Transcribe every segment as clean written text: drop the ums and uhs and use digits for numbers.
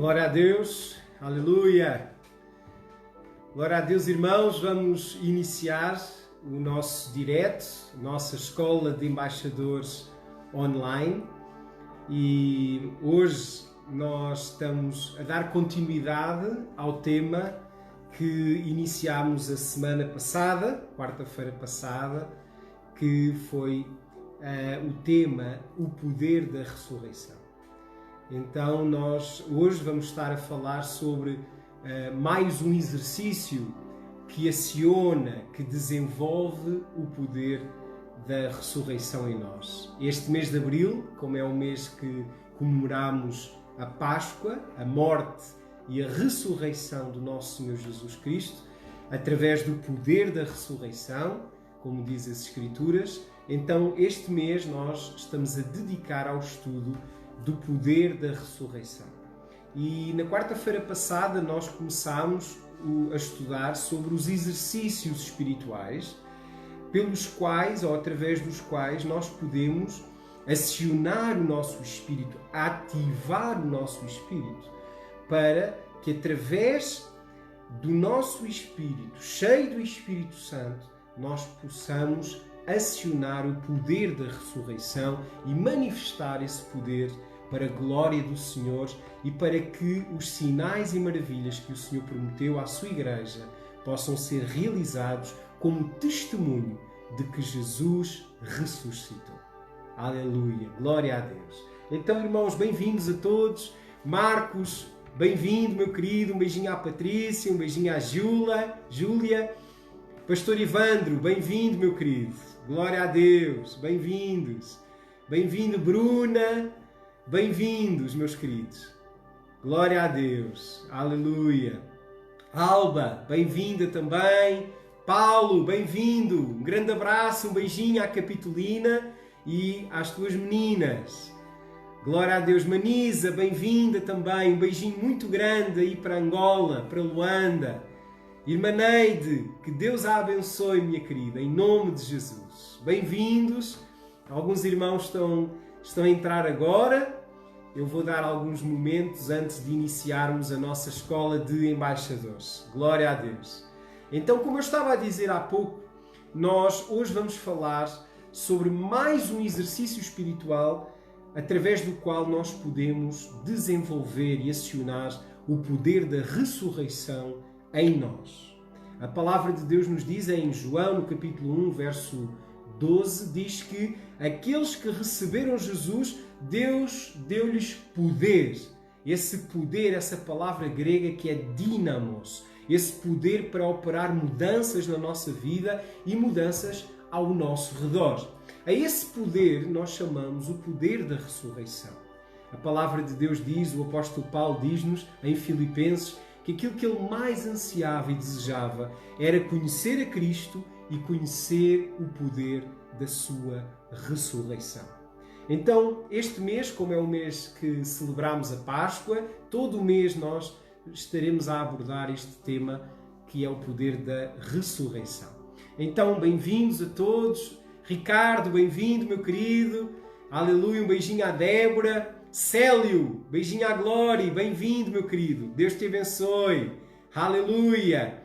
Glória a Deus, aleluia! Glória a Deus, irmãos, vamos iniciar o nosso direto, nossa escola de embaixadores online e hoje nós estamos a dar continuidade ao tema que iniciámos a semana passada, quarta-feira passada, que foi o tema O Poder da Ressurreição. Então nós hoje vamos estar a falar sobre mais um exercício que aciona, que desenvolve o poder da ressurreição em nós. Este mês de Abril, como é o mês que comemoramos a Páscoa, a morte e a ressurreição do nosso Senhor Jesus Cristo, através do poder da ressurreição, como diz as Escrituras, então este mês nós estamos a dedicar ao estudo do poder da ressurreição. E na quarta-feira passada nós começámos a estudar sobre os exercícios espirituais pelos quais, ou através dos quais, nós podemos acionar o nosso espírito, ativar o nosso espírito, para que através do nosso espírito, cheio do Espírito Santo, nós possamos acionar o poder da ressurreição e manifestar esse poder para a glória do Senhor e para que os sinais e maravilhas que o Senhor prometeu à sua Igreja possam ser realizados como testemunho de que Jesus ressuscitou. Aleluia! Glória a Deus! Então, irmãos, bem-vindos a todos. Marcos, bem-vindo, meu querido. Um beijinho à Patrícia, um beijinho à Júlia. Pastor Ivandro, bem-vindo, meu querido. Glória a Deus! Bem-vindos. Bem-vindo, Bruna. Bem-vindos, meus queridos. Glória a Deus. Aleluia. Alba, bem-vinda também. Paulo, bem-vindo. Um grande abraço, um beijinho à Capitolina e às tuas meninas. Glória a Deus. Manisa, bem-vinda também. Um beijinho muito grande aí para Angola, para Luanda. Irmã Neide, que Deus a abençoe, minha querida, em nome de Jesus. Bem-vindos. Alguns irmãos estão a entrar agora. Eu vou dar alguns momentos antes de iniciarmos a nossa escola de embaixadores. Glória a Deus. Então, como eu estava a dizer há pouco, nós hoje vamos falar sobre mais um exercício espiritual através do qual nós podemos desenvolver e acionar o poder da ressurreição em nós. A palavra de Deus nos diz em João, no capítulo 1, verso 12, diz que aqueles que receberam Jesus, Deus deu-lhes poder. Esse poder, essa palavra grega que é dínamos, esse poder para operar mudanças na nossa vida e mudanças ao nosso redor. A esse poder nós chamamos o poder da ressurreição. A palavra de Deus diz, o apóstolo Paulo diz-nos em Filipenses, que aquilo que ele mais ansiava e desejava era conhecer a Cristo e conhecer o poder da sua ressurreição. Então, este mês, como é o mês que celebramos a Páscoa, todo o mês nós estaremos a abordar este tema que é o poder da ressurreição. Então, bem-vindos a todos. Ricardo, bem-vindo, meu querido. Aleluia, um beijinho à Débora. Célio, beijinho à Glória, bem-vindo, meu querido. Deus te abençoe. Aleluia.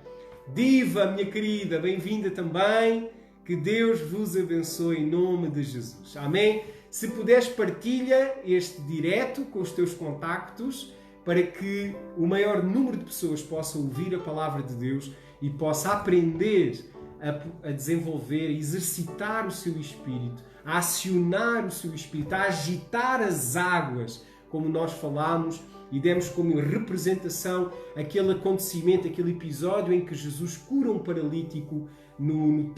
Diva, minha querida, bem-vinda também. Que Deus vos abençoe em nome de Jesus. Amém? Se puderes, partilha este direto com os teus contactos para que o maior número de pessoas possa ouvir a palavra de Deus e possa aprender a desenvolver, a exercitar o seu espírito, a acionar o seu espírito, a agitar as águas, como nós falámos e demos como representação aquele acontecimento, aquele episódio em que Jesus cura um paralítico no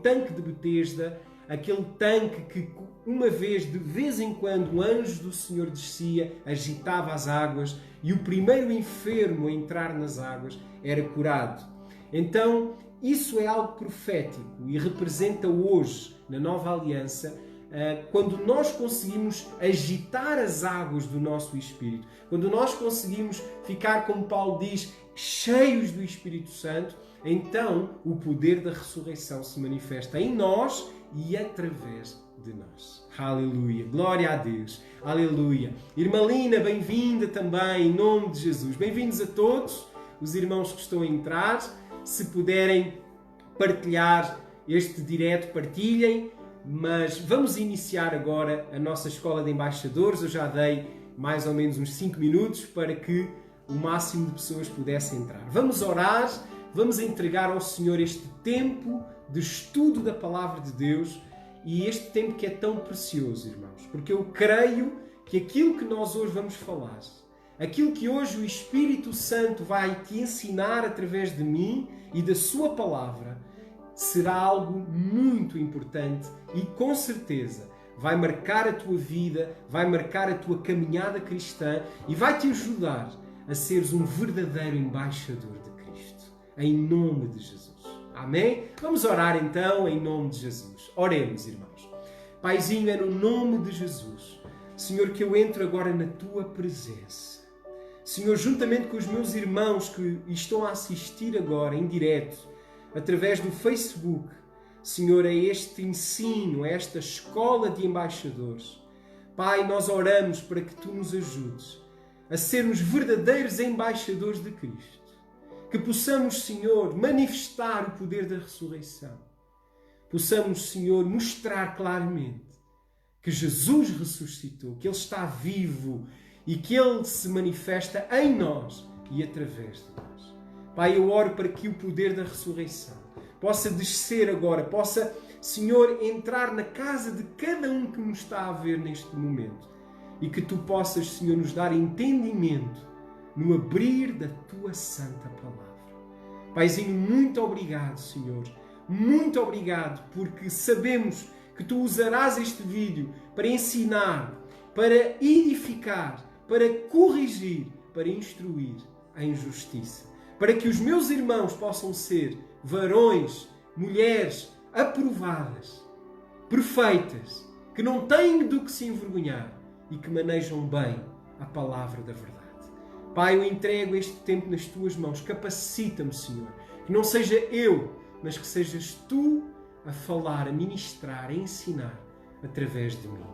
tanque de Betesda, aquele tanque que uma vez, de vez em quando, o anjo do Senhor descia, agitava as águas e o primeiro enfermo a entrar nas águas era curado. Então, isso é algo profético e representa hoje, na nova aliança, quando nós conseguimos agitar as águas do nosso espírito, quando nós conseguimos ficar, como Paulo diz, cheios do Espírito Santo, então o poder da ressurreição se manifesta em nós e através de nós. Aleluia. Glória a Deus. Aleluia. Irmã Lina, bem-vinda também, em nome de Jesus. Bem-vindos a todos os irmãos que estão a entrar. Se puderem partilhar este direto, partilhem. Mas vamos iniciar agora a nossa Escola de Embaixadores. Eu já dei mais ou menos uns 5 minutos para que o máximo de pessoas pudessem entrar. Vamos orar, vamos entregar ao Senhor este tempo de estudo da Palavra de Deus e este tempo que é tão precioso, irmãos, porque eu creio que aquilo que nós hoje vamos falar, aquilo que hoje o Espírito Santo vai te ensinar através de mim e da sua Palavra, será algo muito importante e com certeza vai marcar a tua vida, vai marcar a tua caminhada cristã e vai te ajudar a seres um verdadeiro embaixador de Cristo. Em nome de Jesus. Amém? Vamos orar então em nome de Jesus. Oremos, irmãos. Paizinho, é no nome de Jesus, Senhor, que eu entro agora na tua presença. Senhor, juntamente com os meus irmãos que estão a assistir agora em direto, através do Facebook, Senhor, a este ensino, a esta escola de embaixadores. Pai, nós oramos para que Tu nos ajudes a sermos verdadeiros embaixadores de Cristo. Que possamos, Senhor, manifestar o poder da ressurreição. Possamos, Senhor, mostrar claramente que Jesus ressuscitou, que Ele está vivo e que Ele se manifesta em nós e através de nós. Pai, eu oro para que o poder da ressurreição possa descer agora, possa, Senhor, entrar na casa de cada um que nos está a ver neste momento. E que Tu possas, Senhor, nos dar entendimento no abrir da Tua santa palavra. Paizinho, muito obrigado, Senhor. Muito obrigado, porque sabemos que Tu usarás este vídeo para ensinar, para edificar, para corrigir, para instruir em justiça. Para que os meus irmãos possam ser varões, mulheres aprovadas, perfeitas, que não têm do que se envergonhar e que manejam bem a palavra da verdade. Pai, eu entrego este tempo nas Tuas mãos. Capacita-me, Senhor. Que não seja eu, mas que sejas Tu a falar, a ministrar, a ensinar através de mim.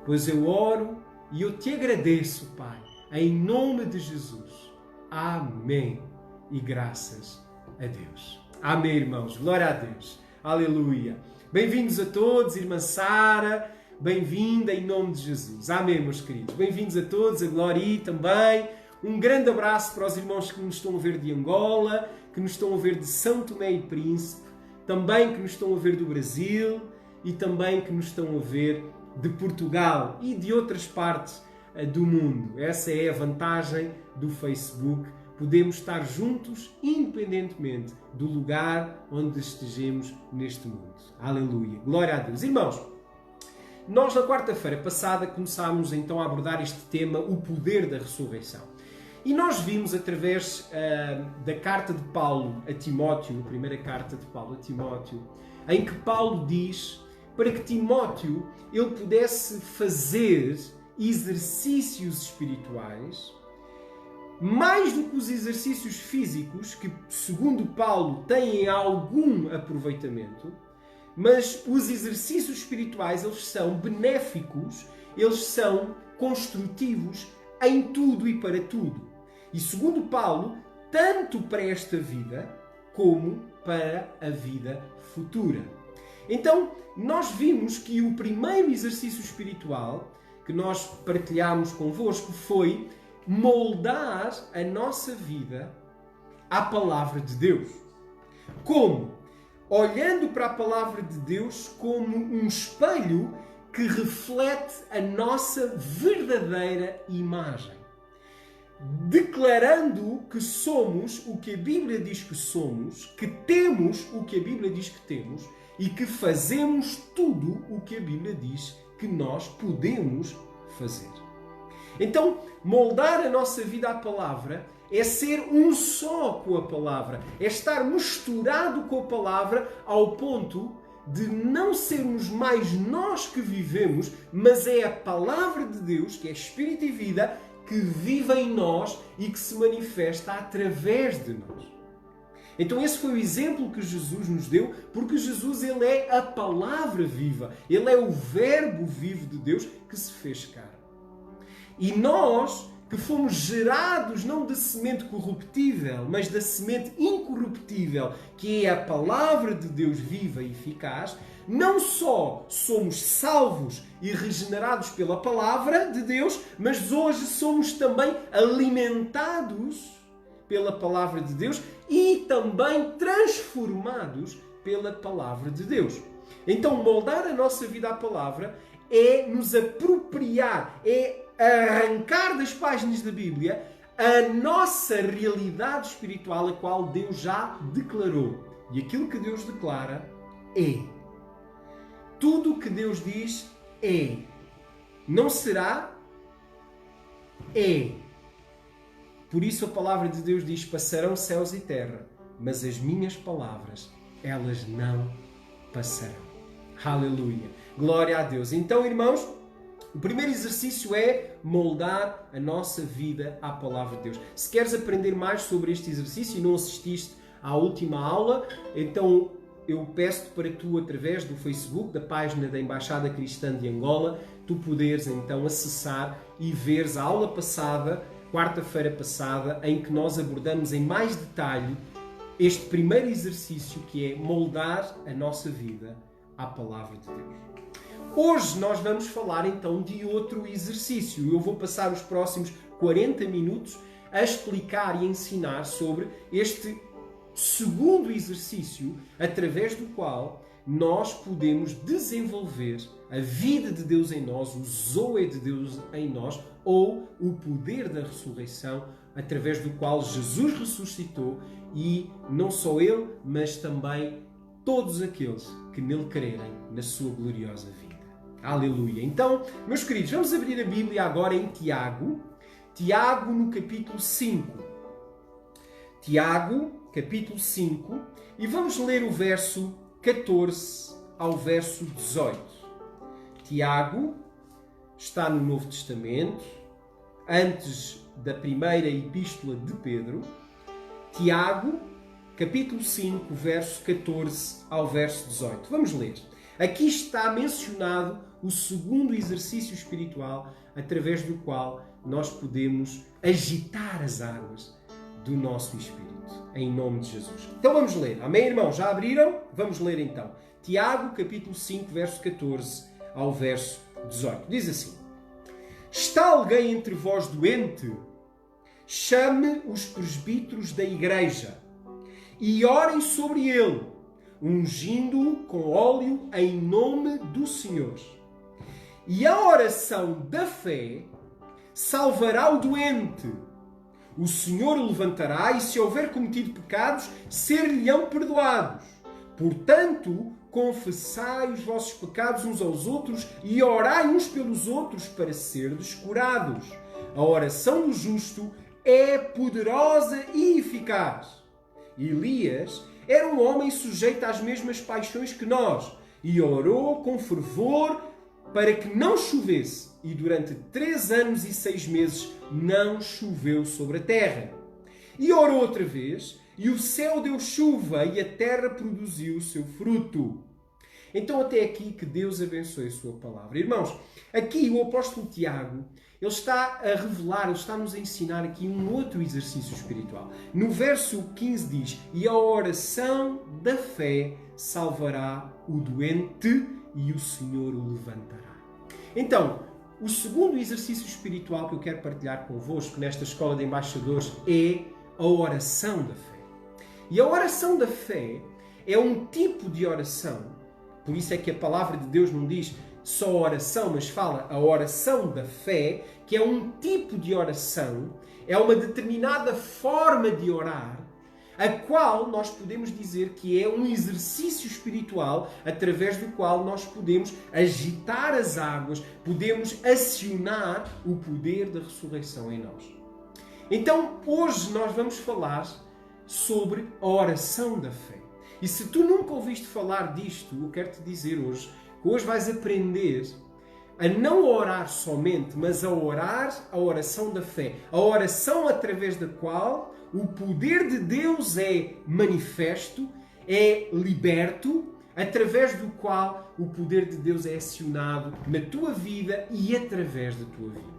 Pois eu oro e eu Te agradeço, Pai, em nome de Jesus. Amém. E graças a Deus. Amém, irmãos. Glória a Deus. Aleluia. Bem-vindos a todos, irmã Sara. Bem-vinda em nome de Jesus. Amém, meus queridos. Bem-vindos a todos, a Glória também. Um grande abraço para os irmãos que nos estão a ver de Angola, que nos estão a ver de São Tomé e Príncipe, também que nos estão a ver do Brasil e também que nos estão a ver de Portugal e de outras partes do mundo. Essa é a vantagem do Facebook. Podemos estar juntos independentemente do lugar onde estejamos neste mundo. Aleluia. Glória a Deus. Irmãos, nós na quarta-feira passada começámos então a abordar este tema, o poder da ressurreição. E nós vimos através da carta de Paulo a Timóteo, a primeira carta de Paulo a Timóteo, em que Paulo diz para que Timóteo ele pudesse fazer exercícios espirituais, mais do que os exercícios físicos, que segundo Paulo têm algum aproveitamento, mas os exercícios espirituais, eles são benéficos, eles são construtivos em tudo e para tudo. E segundo Paulo, tanto para esta vida, como para a vida futura. Então, nós vimos que o primeiro exercício espiritual que nós partilhámos convosco foi moldar a nossa vida à Palavra de Deus. Como? Olhando para a Palavra de Deus como um espelho que reflete a nossa verdadeira imagem. Declarando que somos o que a Bíblia diz que somos, que temos o que a Bíblia diz que temos e que fazemos tudo o que a Bíblia diz que nós podemos fazer. Então, moldar a nossa vida à Palavra é ser um só com a Palavra, é estar misturado com a Palavra ao ponto de não sermos mais nós que vivemos, mas é a Palavra de Deus, que é Espírito e vida, que vive em nós e que se manifesta através de nós. Então esse foi o exemplo que Jesus nos deu, porque Jesus, ele é a palavra viva. Ele é o verbo vivo de Deus que se fez carne. E nós, que fomos gerados não da semente corruptível, mas da semente incorruptível, que é a palavra de Deus viva e eficaz, não só somos salvos e regenerados pela palavra de Deus, mas hoje somos também alimentados pela palavra de Deus e também transformados pela palavra de Deus. Então, moldar a nossa vida à palavra é nos apropriar, é arrancar das páginas da Bíblia a nossa realidade espiritual, a qual Deus já declarou. E aquilo que Deus declara é. Tudo o que Deus diz é. Não será, é. Por isso a palavra de Deus diz: passarão céus e terra, mas as minhas palavras, elas não passarão. Aleluia! Glória a Deus! Então, irmãos, o primeiro exercício é moldar a nossa vida à palavra de Deus. Se queres aprender mais sobre este exercício e não assististe à última aula, então eu peço-te para tu, através do Facebook, da página da Embaixada Cristã de Angola, tu poderes então acessar e veres a aula passada, quarta-feira passada, em que nós abordamos em mais detalhe este primeiro exercício, que é moldar a nossa vida à palavra de Deus. Hoje nós vamos falar então de outro exercício. Eu vou passar os próximos 40 minutos a explicar e ensinar sobre este segundo exercício, através do qual nós podemos desenvolver a vida de Deus em nós, o Zoe de Deus em nós, ou o poder da ressurreição, através do qual Jesus ressuscitou, e não só Ele, mas também todos aqueles que nele crerem na sua gloriosa vida. Aleluia! Então, meus queridos, vamos abrir a Bíblia agora em Tiago. Tiago no capítulo 5. Tiago, capítulo 5, e vamos ler o verso 14 ao verso 18. Tiago está no Novo Testamento, antes da primeira epístola de Pedro. Tiago, capítulo 5, verso 14 ao verso 18. Vamos ler. Aqui está mencionado o segundo exercício espiritual através do qual nós podemos agitar as águas do nosso espírito, em nome de Jesus. Então vamos ler. Amém, irmãos? Já abriram? Vamos ler então. Tiago, capítulo 5, verso 14 ao verso 18. Diz assim: Está alguém entre vós doente? Chame os presbíteros da igreja e orem sobre ele, ungindo-o com óleo em nome do Senhor. E a oração da fé salvará o doente. O Senhor o levantará e, se houver cometido pecados, ser-lhe-ão perdoados. Portanto, confessai os vossos pecados uns aos outros e orai uns pelos outros para serdes curados. A oração do justo é poderosa e eficaz. Elias era um homem sujeito às mesmas paixões que nós e orou com fervor para que não chovesse, e durante 3 anos e 6 meses não choveu sobre a terra. E orou outra vez, e o céu deu chuva, e a terra produziu o seu fruto. Então até aqui que Deus abençoe a sua palavra. Irmãos, aqui o apóstolo Tiago, ele está a revelar, ele está a nos ensinar aqui um outro exercício espiritual. No verso 15 diz: E a oração da fé salvará o doente e o Senhor o levantará. Então, o segundo exercício espiritual que eu quero partilhar convosco nesta escola de embaixadores é a oração da fé. E a oração da fé é um tipo de oração. Por isso é que a palavra de Deus não diz só oração, mas fala a oração da fé, que é um tipo de oração, é uma determinada forma de orar, a qual nós podemos dizer que é um exercício espiritual através do qual nós podemos agitar as águas, podemos acionar o poder da ressurreição em nós. Então, hoje nós vamos falar sobre a oração da fé. E se tu nunca ouviste falar disto, eu quero te dizer hoje que hoje vais aprender a não orar somente, mas a orar a oração da fé. A oração através da qual o poder de Deus é manifesto, é liberto, através do qual o poder de Deus é acionado na tua vida e através da tua vida.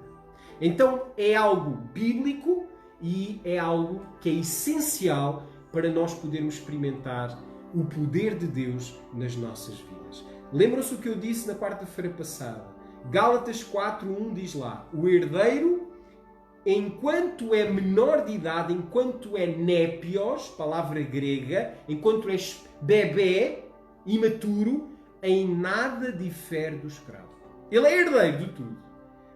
Então é algo bíblico e é algo que é essencial para nós podermos experimentar o poder de Deus nas nossas vidas. Lembram-se o que eu disse na quarta-feira passada? Gálatas 4:1 diz lá: o herdeiro, enquanto é menor de idade, enquanto é népios, palavra grega, enquanto és bebê, imaturo, em nada difere do escravo. Ele é herdeiro de tudo,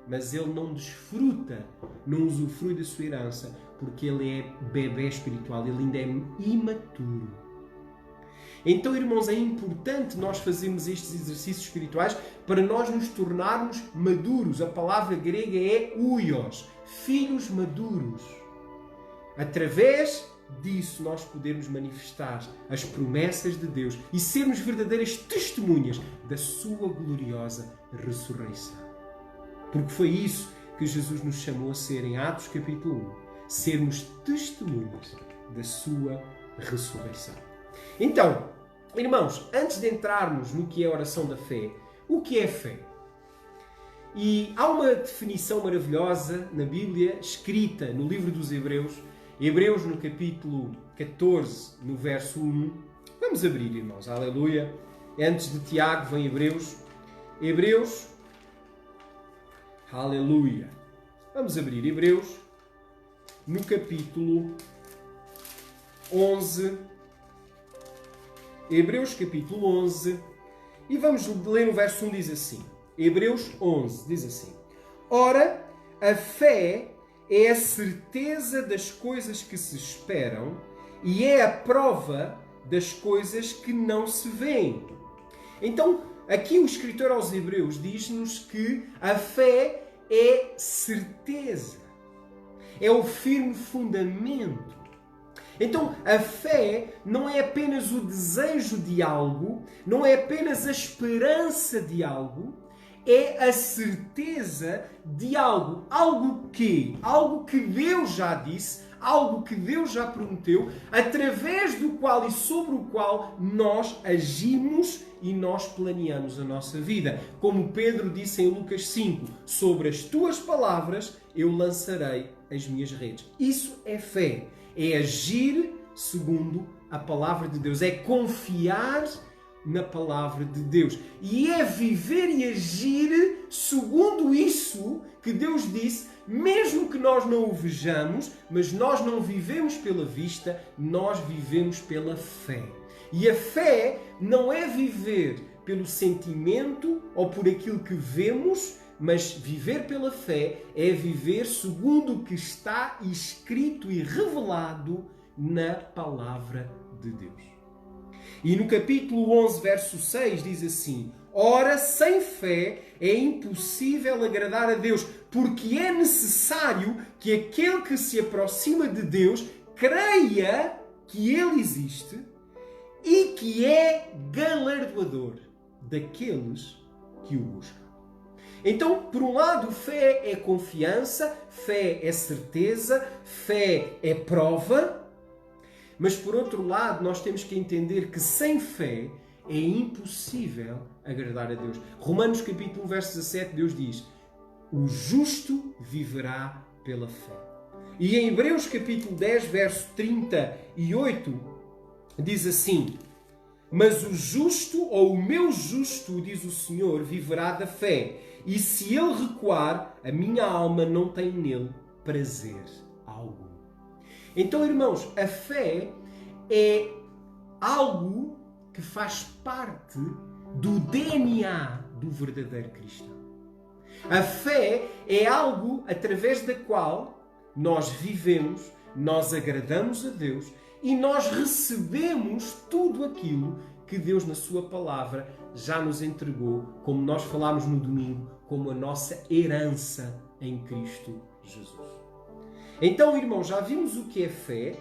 mas ele não desfruta, não usufrui da sua herança, porque ele é bebê espiritual, ele ainda é imaturo. Então, irmãos, é importante nós fazermos estes exercícios espirituais para nós nos tornarmos maduros. A palavra grega é huios, filhos maduros. Através disso nós podemos manifestar as promessas de Deus e sermos verdadeiras testemunhas da sua gloriosa ressurreição. Porque foi isso que Jesus nos chamou a ser em Atos capítulo 1. Sermos testemunhas da sua ressurreição. Então, irmãos, antes de entrarmos no que é a oração da fé, o que é fé? E há uma definição maravilhosa na Bíblia, escrita no livro dos Hebreus, Hebreus no capítulo 14, no verso 1. Vamos abrir, irmãos, aleluia. Antes de Tiago vem Hebreus. Hebreus, aleluia. Vamos abrir Hebreus no capítulo 11. Hebreus capítulo 11. E vamos ler no verso 1, diz assim. Hebreus 11, diz assim. Ora, a fé é a certeza das coisas que se esperam e é a prova das coisas que não se veem. Então, aqui o escritor aos Hebreus diz-nos que a fé é certeza, é o firme fundamento. Então, a fé não é apenas o desejo de algo, não é apenas a esperança de algo, é a certeza de algo. Algo que Deus já disse, algo que Deus já prometeu, através do qual e sobre o qual nós agimos e nós planeamos a nossa vida. Como Pedro disse em Lucas 5, sobre as tuas palavras eu lançarei as minhas redes. Isso é fé. É agir segundo a palavra de Deus. É confiar na palavra de Deus. E é viver e agir segundo isso que Deus disse, mesmo que nós não o vejamos, mas nós não vivemos pela vista, nós vivemos pela fé. E a fé não é viver pelo sentimento ou por aquilo que vemos, mas viver pela fé é viver segundo o que está escrito e revelado na palavra de Deus. E no capítulo 11, verso 6, diz assim: ora, sem fé é impossível agradar a Deus, porque é necessário que aquele que se aproxima de Deus creia que Ele existe e que é galardoador daqueles que o buscam. Então, por um lado, fé é confiança, fé é certeza, fé é prova. Mas, por outro lado, nós temos que entender que sem fé é impossível agradar a Deus. Romanos capítulo 1, verso 17, Deus diz: o justo viverá pela fé. E em Hebreus capítulo 10, verso 38, diz assim: mas o justo, ou o meu justo, diz o Senhor, viverá da fé. E se ele recuar, a minha alma não tem nele prazer algum. Então, irmãos, a fé é algo que faz parte do DNA do verdadeiro cristão. A fé é algo através da qual nós vivemos, nós agradamos a Deus e nós recebemos tudo aquilo que Deus na sua palavra já nos entregou, como nós falámos no domingo, como a nossa herança em Cristo Jesus. Então, irmãos, já vimos o que é fé.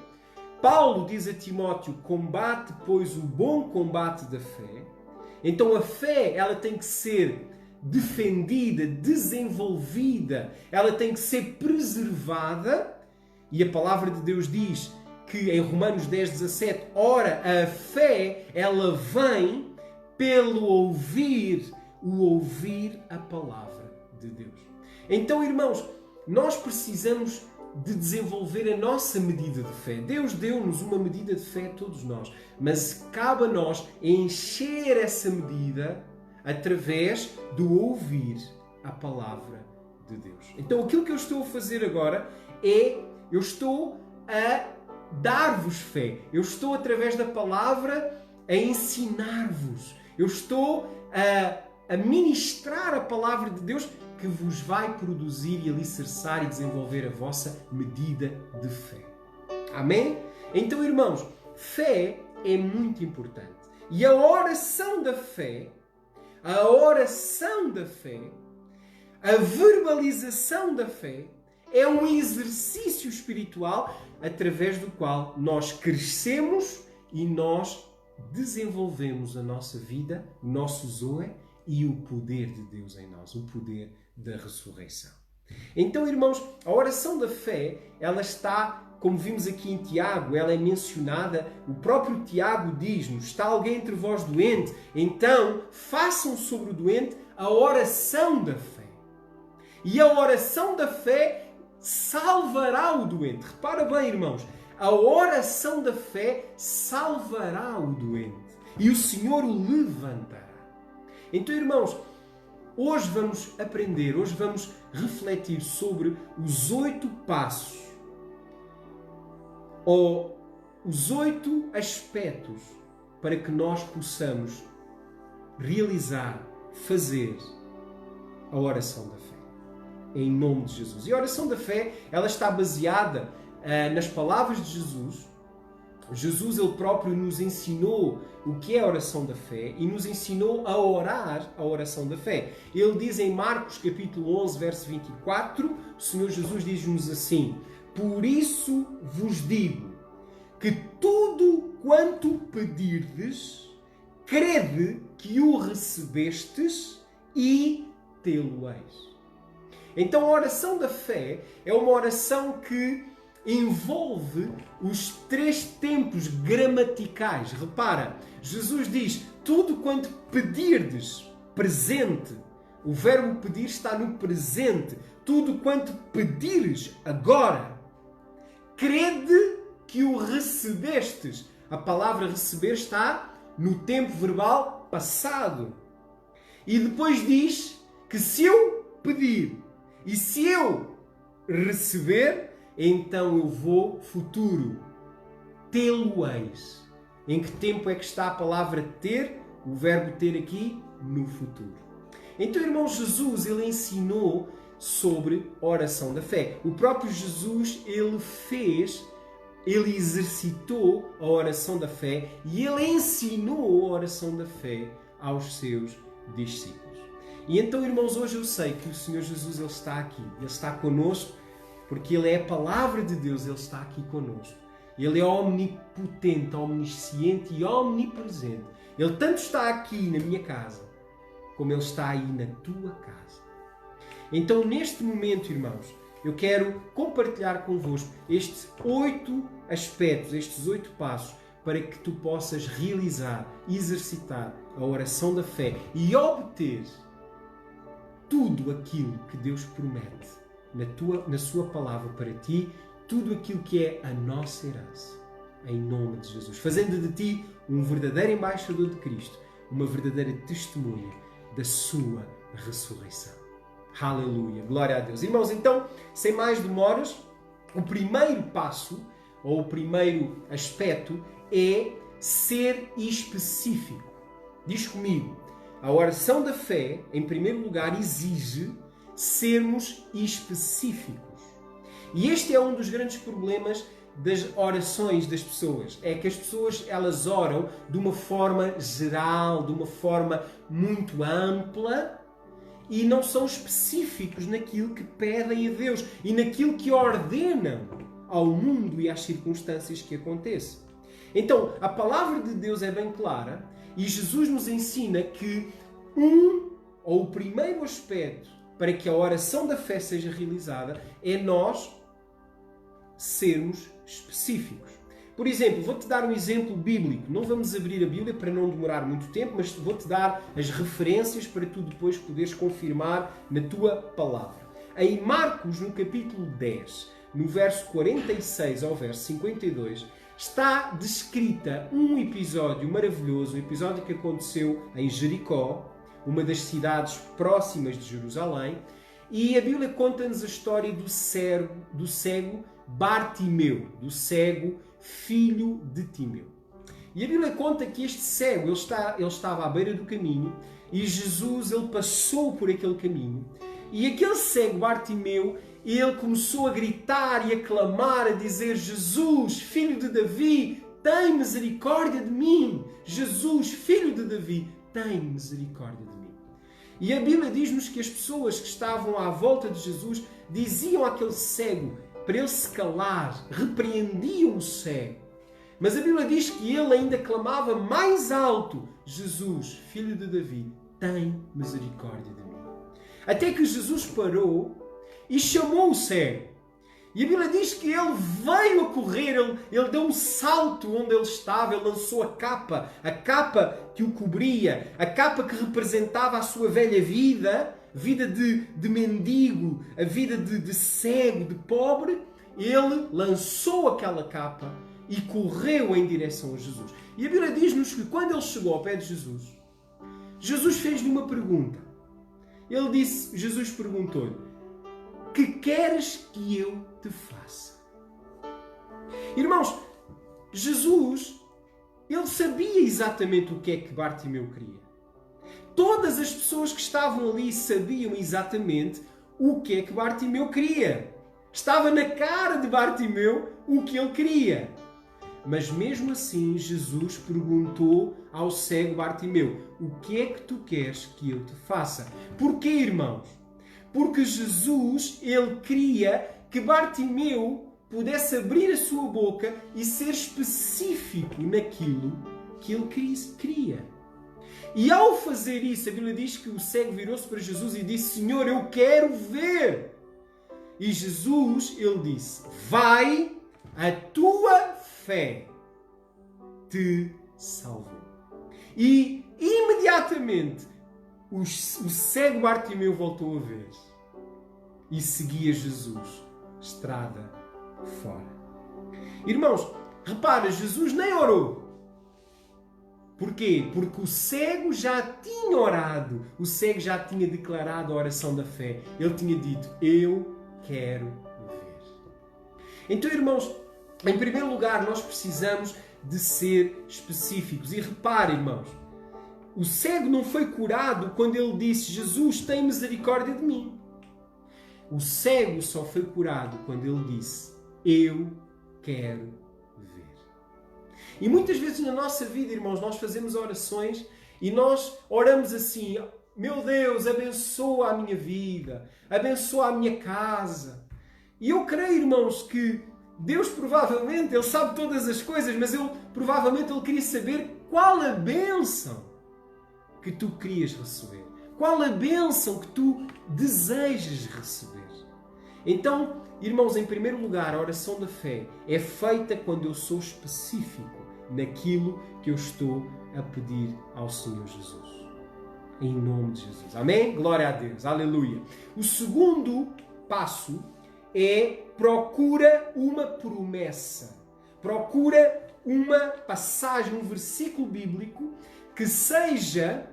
Paulo diz a Timóteo: combate, pois, o bom combate da fé. Então, a fé, ela tem que ser defendida, desenvolvida, ela tem que ser preservada E a palavra de Deus diz que em Romanos 10:17, ora, a fé, ela vem pelo ouvir a palavra de Deus. Então, irmãos, nós precisamos de desenvolver a nossa medida de fé. Deus deu-nos uma medida de fé a todos nós, mas cabe a nós encher essa medida através do ouvir a palavra de Deus. Então, aquilo que eu estou a fazer agora eu estou a dar-vos fé. Eu estou, através da palavra, a ensinar-vos. Eu estou a ministrar a palavra de Deus que vos vai produzir e alicerçar e desenvolver a vossa medida de fé. Amém? Então, irmãos, fé é muito importante. E a oração da fé, a verbalização da fé, é um exercício espiritual através do qual nós crescemos e nós desenvolvemos a nossa vida, o nosso Zoe e o poder de Deus em nós, o poder da ressurreição. Então, irmãos, a oração da fé, ela está, como vimos aqui em Tiago, ela é mencionada, o próprio Tiago diz-nos, está alguém entre vós doente? Então, façam sobre o doente a oração da fé. E a oração da fé salvará o doente. Repara bem, irmãos, a oração da fé salvará o doente e o Senhor o levantará. Então, irmãos, hoje vamos aprender, hoje vamos refletir sobre os 8 passos ou os 8 aspectos para que nós possamos realizar, fazer a oração da fé. Em nome de Jesus. E a oração da fé, ela está baseada nas palavras de Jesus. Jesus, ele próprio, nos ensinou o que é a oração da fé e nos ensinou a orar a oração da fé. Ele diz em Marcos capítulo 11, verso 24, o Senhor Jesus diz-nos assim: por isso vos digo que tudo quanto pedirdes, crede que o recebestes e tê-lo-eis. Então, a oração da fé é uma oração que envolve os 3 tempos gramaticais. Repara, Jesus diz, tudo quanto pedirdes, presente. O verbo pedir está no presente. Tudo quanto pedires agora, crede que o recebestes. A palavra receber está no tempo verbal passado. E depois diz que se eu pedir e se eu receber, então eu vou futuro. Tê-lo-eis. Em que tempo é que está a palavra ter? O verbo ter aqui, no futuro. Então, irmãos, Jesus, ele ensinou sobre a oração da fé. O próprio Jesus, ele exercitou a oração da fé e ele ensinou a oração da fé aos seus discípulos. E então, irmãos, hoje eu sei que o Senhor Jesus, ele está aqui. Ele está conosco porque ele é a palavra de Deus, ele está aqui conosco. Ele é omnipotente, omnisciente e omnipresente. Ele tanto está aqui na minha casa, como ele está aí na tua casa. Então, neste momento, irmãos, eu quero compartilhar convosco estes 8 aspectos, estes 8 passos, para que tu possas realizar, exercitar a oração da fé e obter tudo aquilo que Deus promete na sua palavra para ti, tudo aquilo que é a nossa herança, em nome de Jesus, fazendo de ti um verdadeiro embaixador de Cristo, uma verdadeira testemunha da sua ressurreição. Aleluia, glória a Deus. Irmãos, então, sem mais demoras, o primeiro passo, ou o primeiro aspecto, é ser específico. Diz comigo, a oração da fé, em primeiro lugar, exige sermos específicos. E este é um dos grandes problemas das orações das pessoas. É que as pessoas, elas oram de uma forma geral, de uma forma muito ampla e não são específicos naquilo que pedem a Deus e naquilo que ordenam ao mundo e às circunstâncias que acontecem. Então, a palavra de Deus é bem clara e Jesus nos ensina que o primeiro aspecto para que a oração da fé seja realizada é nós sermos específicos. Por exemplo, vou-te dar um exemplo bíblico. Não vamos abrir a Bíblia para não demorar muito tempo, mas vou-te dar as referências para tu depois poderes confirmar na tua palavra. Em Marcos, no capítulo 10, no verso 46 ao verso 52, está descrita um episódio maravilhoso, um episódio que aconteceu em Jericó, uma das cidades próximas de Jerusalém, e a Bíblia conta-nos a história do cego Bartimeu, do cego filho de Timeu. E a Bíblia conta que este cego, ele estava à beira do caminho e Jesus, ele passou por aquele caminho, e aquele cego Bartimeu, ele começou a gritar e a clamar, a dizer: Jesus, filho de Davi, tem misericórdia de mim! Jesus, filho de Davi, tem misericórdia de mim! E a Bíblia diz-nos que as pessoas que estavam à volta de Jesus diziam àquele cego para ele se calar, repreendiam o cego. Mas a Bíblia diz que ele ainda clamava mais alto: Jesus, filho de Davi, tem misericórdia de mim! Até que Jesus parou e chamou o cego. E a Bíblia diz que ele veio a correr, ele deu um salto onde ele estava, ele lançou a capa que o cobria, a capa que representava a sua velha vida de mendigo, a vida de cego, de pobre. Ele lançou aquela capa e correu em direção a Jesus. E a Bíblia diz-nos que quando ele chegou ao pé de Jesus, Jesus fez-lhe uma pergunta. Jesus perguntou-lhe: que queres que eu te faça? Irmãos, Jesus, ele sabia exatamente o que é que Bartimeu queria. Todas as pessoas que estavam ali sabiam exatamente o que é que Bartimeu queria. Estava na cara de Bartimeu o que ele queria. Mas mesmo assim, Jesus perguntou ao cego Bartimeu: o que é que tu queres que eu te faça? Porquê, irmãos? Porque Jesus, ele queria que Bartimeu pudesse abrir a sua boca e ser específico naquilo que ele queria. E ao fazer isso, a Bíblia diz que o cego virou-se para Jesus e disse: Senhor, eu quero ver. E Jesus, ele disse: vai, a tua fé te salvou. E imediatamente o cego Bartimeu voltou a ver e seguia Jesus estrada fora. Irmãos, repara, Jesus nem orou. Porquê? Porque o cego já tinha orado, o cego já tinha declarado a oração da fé. Ele tinha dito: eu quero ver. Então, irmãos, em primeiro lugar, nós precisamos de ser específicos. E repare, irmãos, o cego não foi curado quando ele disse: Jesus, tem misericórdia de mim. O cego só foi curado quando ele disse: eu quero ver. E muitas vezes na nossa vida, irmãos, nós fazemos orações e nós oramos assim: meu Deus, abençoa a minha vida, abençoa a minha casa. E eu creio, irmãos, que Deus provavelmente, Ele sabe todas as coisas, mas provavelmente Ele queria saber qual a bênção que tu querias receber. Qual a bênção que tu desejas receber. Então, irmãos, em primeiro lugar, a oração da fé é feita quando eu sou específico naquilo que eu estou a pedir ao Senhor Jesus. Em nome de Jesus. Amém? Glória a Deus. Aleluia. O segundo passo é: procura uma promessa. Procura uma passagem, um versículo bíblico que seja,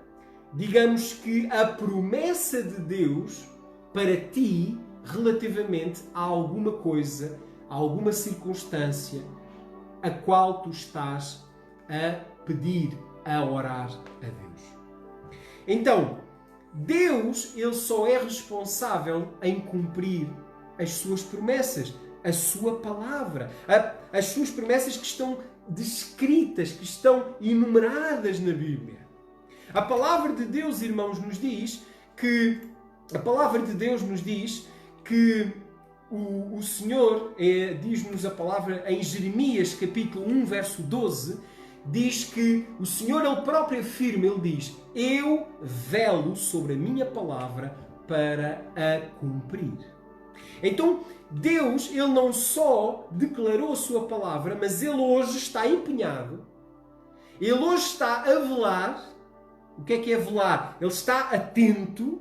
digamos que, a promessa de Deus para ti relativamente a alguma coisa, a alguma circunstância a qual tu estás a pedir, a orar a Deus. Então, Deus, Ele só é responsável em cumprir as suas promessas, a sua palavra, as suas promessas que estão descritas, que estão enumeradas na Bíblia. A palavra de Deus, irmãos, nos diz que o Senhor, diz-nos a palavra em Jeremias, capítulo 1, verso 12, diz que o Senhor, Ele próprio afirma, Ele diz: eu velo sobre a minha palavra para a cumprir. Então, Deus, Ele não só declarou a sua palavra, mas Ele hoje está empenhado, Ele hoje está a velar. O que é velar? Ele está atento,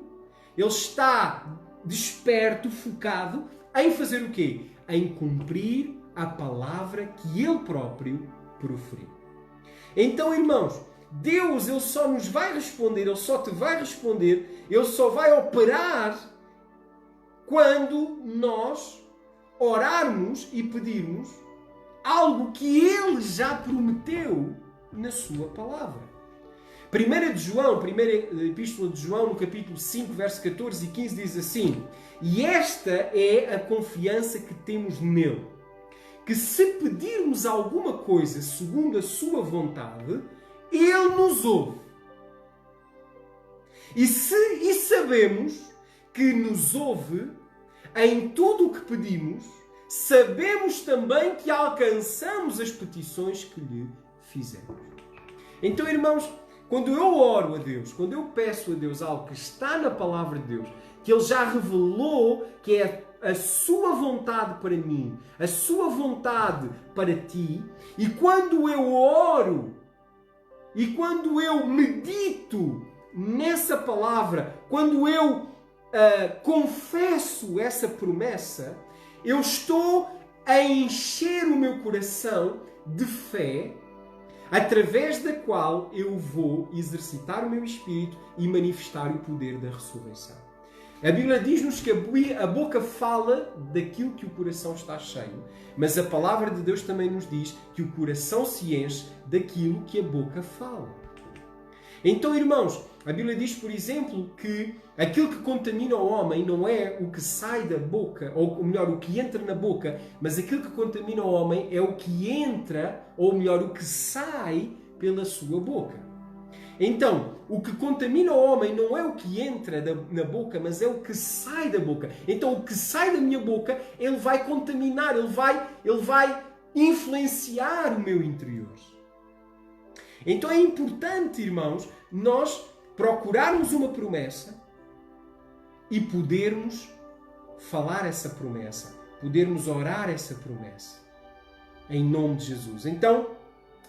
Ele está desperto, focado, em fazer o quê? Em cumprir a palavra que Ele próprio proferiu. Então, irmãos, Deus, Ele só nos vai responder, Ele só te vai responder, Ele só vai operar quando nós orarmos e pedirmos algo que Ele já prometeu na sua palavra. 1 de João, primeira epístola de João, no capítulo 5, verso 14 e 15, diz assim: e esta é a confiança que temos nele, que se pedirmos alguma coisa segundo a sua vontade, Ele nos ouve. E sabemos que nos ouve em tudo o que pedimos, sabemos também que alcançamos as petições que lhe fizemos. Então, irmãos, quando eu oro a Deus, quando eu peço a Deus algo que está na palavra de Deus, que Ele já revelou que é a sua vontade para mim, a sua vontade para ti, e quando eu oro, e quando eu medito nessa palavra, quando eu confesso essa promessa, eu estou a encher o meu coração de fé, através da qual eu vou exercitar o meu espírito e manifestar o poder da ressurreição. A Bíblia diz-nos que a boca fala daquilo que o coração está cheio, mas a palavra de Deus também nos diz que o coração se enche daquilo que a boca fala. Então, irmãos, a Bíblia diz, por exemplo, que aquilo que contamina o homem não é o que sai da boca, ou melhor, o que entra na boca, mas aquilo que contamina o homem é o que entra, ou melhor, o que sai pela sua boca. Então, o que contamina o homem não é o que entra na boca, mas é o que sai da boca. Então, o que sai da minha boca, ele vai contaminar, ele vai influenciar o meu interior. Então, é importante, irmãos, nós procurarmos uma promessa e podermos falar essa promessa, podermos orar essa promessa, em nome de Jesus. Então,